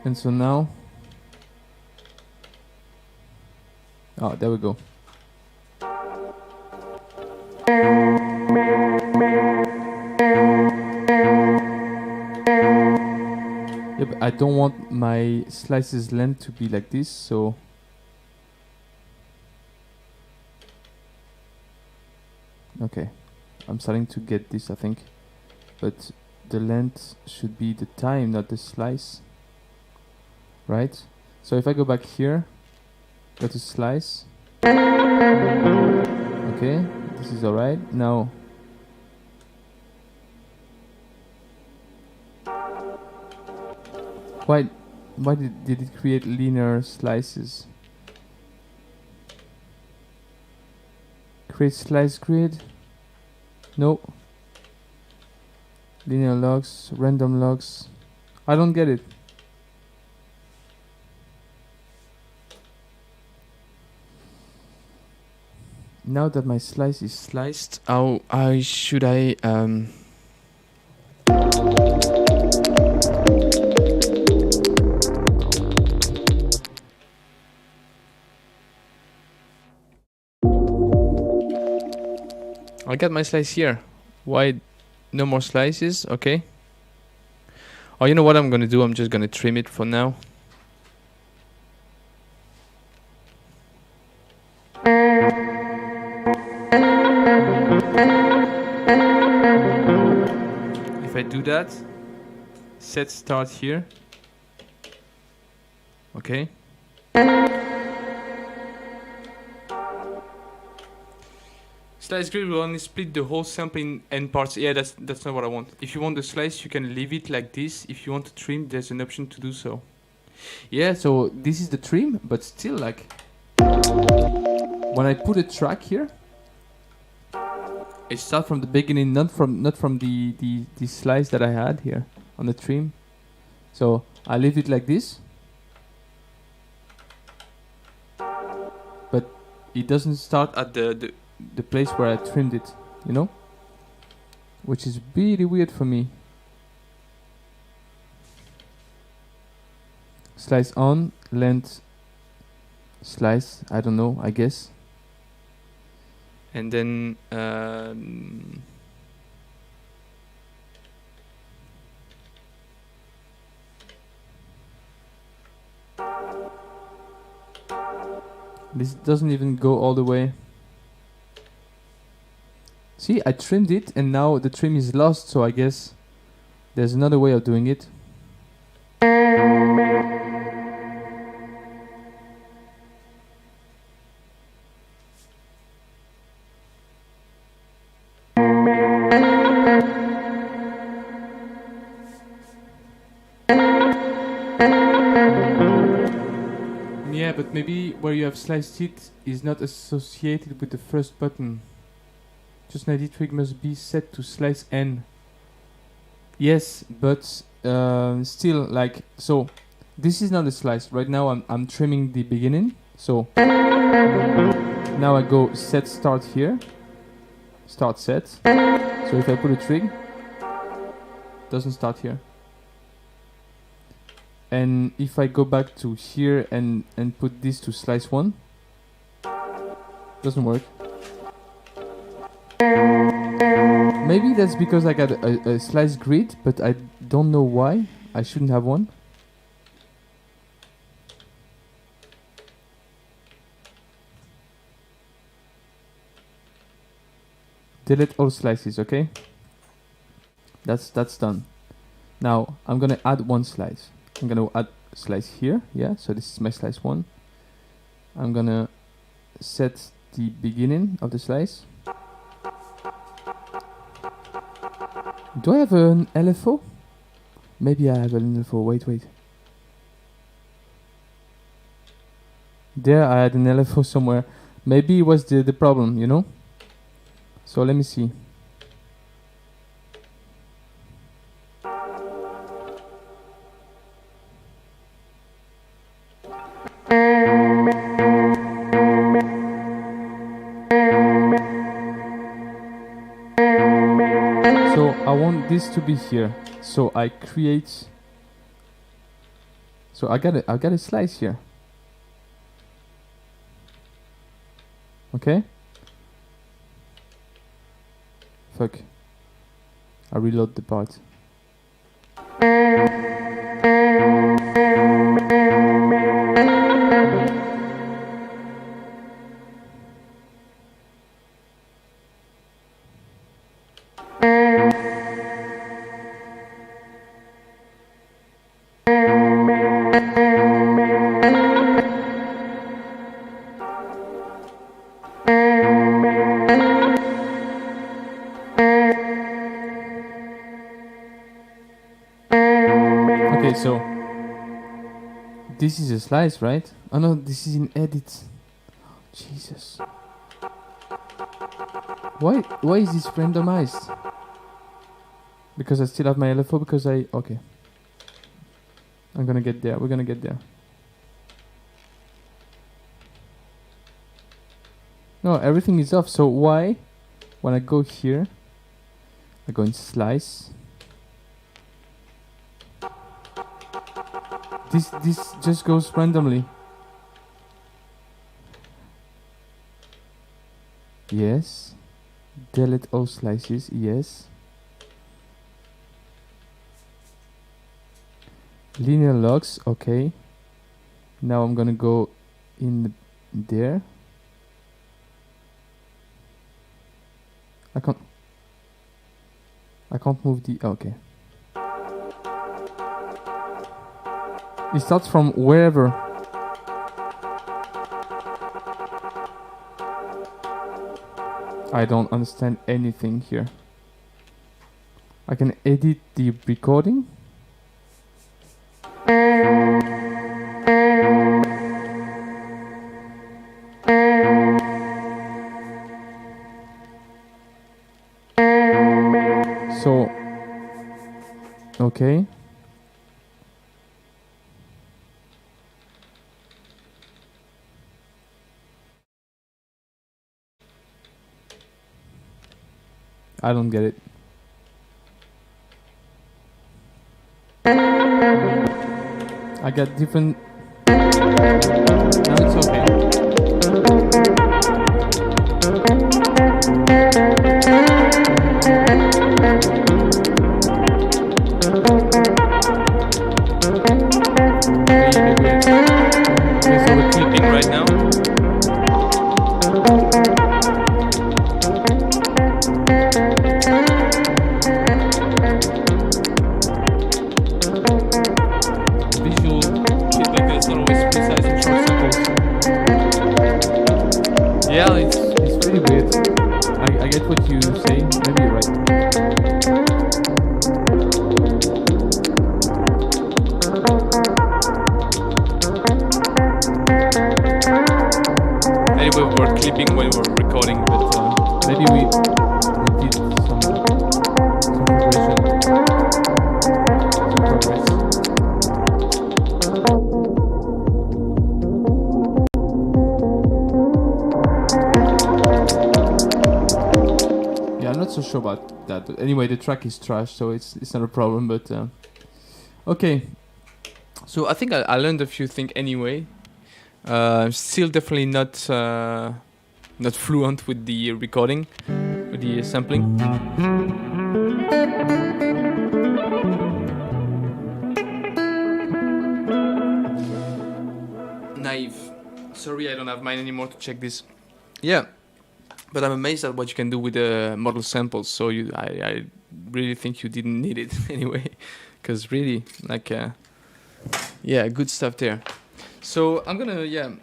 And so now, oh, there we go. Yeah, but I don't want my slices length to be like this, so okay, I'm starting to get this, I think, but the length should be the time, not the slice, right? So if I go back here, go to slice, okay, this is alright. Now why did it create linear slices? Create slice grid. No. Linear logs, random logs. I don't get it. Now that my slice is sliced, how should I I got my slice here. Why no more slices? Okay. Oh, you know what I'm gonna do? I'm just gonna trim it for now. If I do that, set start here. Okay. Slice grid will only split the whole sample in n parts. Yeah, that's not what I want. If you want the slice, you can leave it like this. If you want to trim, there's an option to do so. Yeah, so this is the trim, but still, like, when I put a track here, it starts from the beginning, not from the slice that I had here on the trim. So I leave it like this, but it doesn't start at the place where I trimmed it, you know? which is really weird for me. Slice on, length, slice, I don't know, I guess. And then this doesn't even go all the way. See, I trimmed it and now the trim is lost, so I guess there's another way of doing it. Yeah, but maybe where you have sliced it is not associated with the first button. Just an edit rig must be set to slice N. Yes, but still, like, so this is not a slice. Right now I'm trimming the beginning. So now I go set start here. Start set. So if I put a trig, doesn't start here. And if I go back to here and put this to slice 1, doesn't work. Maybe that's because I got a slice grid, but I don't know why. I shouldn't have one. Delete all slices, okay? That's done. Now I'm gonna add one slice. I'm gonna add slice here, yeah, so this is my slice 1. I'm gonna set the beginning of the slice. Do I have an LFO? Maybe I have an LFO, wait. There I had an LFO somewhere. Maybe it was the problem, you know? So let me see. So I want this to be here. So I create. So I got a slice here. Okay. Fuck. I reload the part. Okay, so this is a slice, right? Oh no, this is in edit. Jesus. Why is this randomized? Because I still have my LFO because okay. I'm gonna get there. We're gonna get there. No, everything is off. So why, when I go here, I go in slice. This just goes randomly. Yes. Delete all slices. Yes. Linear logs. Okay. Now I'm gonna go in there. I can't move the. Okay. It starts from wherever. I don't understand anything here. I can edit the recording. So, okay. I don't get it. I got different. Now it's okay. Okay, so we're clipping right now. Yeah, it's really weird. I get what you say. Maybe you're right. Anyway, we were clipping when we were recording, but maybe we did some progression, some progress. I'm not so sure about that, but anyway, the track is trash, so it's not a problem. But okay, so I think I learned a few things anyway. Still definitely not fluent with the recording, with the sampling. Naive. Sorry, I don't have mine anymore to check this. Yeah. But I'm amazed at what you can do with the model samples. So I really think you didn't need it anyway, because really, like, yeah, good stuff there. So I'm gonna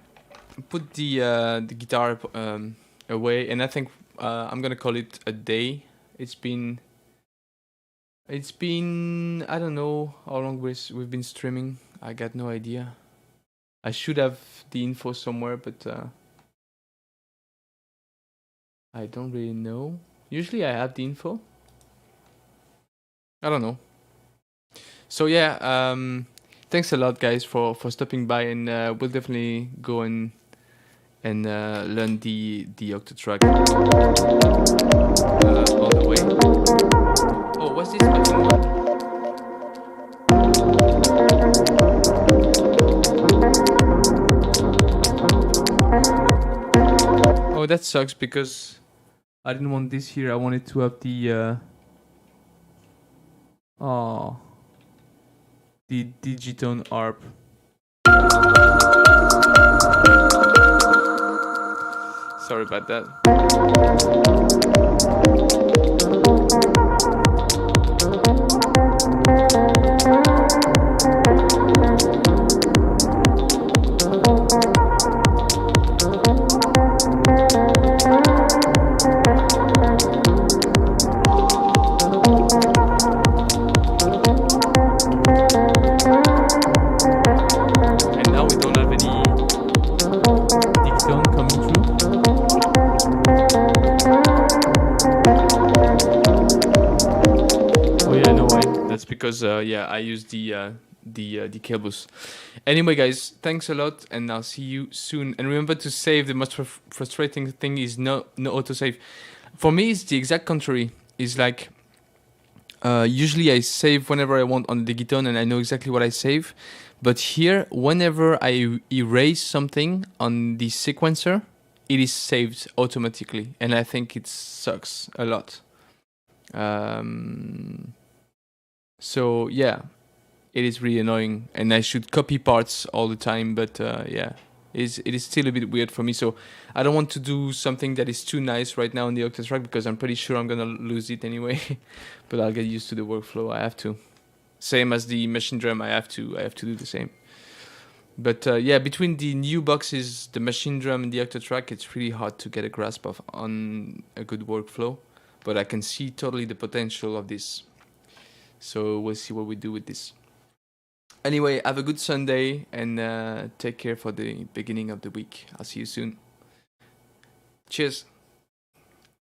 put the guitar away, and I think I'm gonna call it a day. It's been I don't know how long we've been streaming. I got no idea. I should have the info somewhere, but. I don't really know. Usually I have the info. I don't know. So yeah, thanks a lot, guys, for stopping by, and we'll definitely go and learn the Octatrack all the way. Oh, what's this button one? Oh, that sucks because I didn't want this here. I wanted to have the the digitone ARP. Sorry about that. Because I use the cables. Anyway, guys, thanks a lot, and I'll see you soon. And remember to save. The most frustrating thing is no autosave. For me, it's the exact contrary. It's like usually I save whenever I want on the Digitone, and I know exactly what I save. But here, whenever I erase something on the sequencer, it is saved automatically, and I think it sucks a lot. So yeah, it is really annoying, and I should copy parts all the time. But it is still a bit weird for me. So I don't want to do something that is too nice right now on the Octatrack, because I'm pretty sure I'm gonna lose it anyway. But I'll get used to the workflow. I have to. Same as the machine drum, I have to do the same. But between the new boxes, the machine drum and the Octatrack, it's really hard to get a grasp on a good workflow. But I can see totally the potential of this. So we'll see what we do with this. Anyway, have a good Sunday, and take care for the beginning of the week. I'll see you soon. Cheers.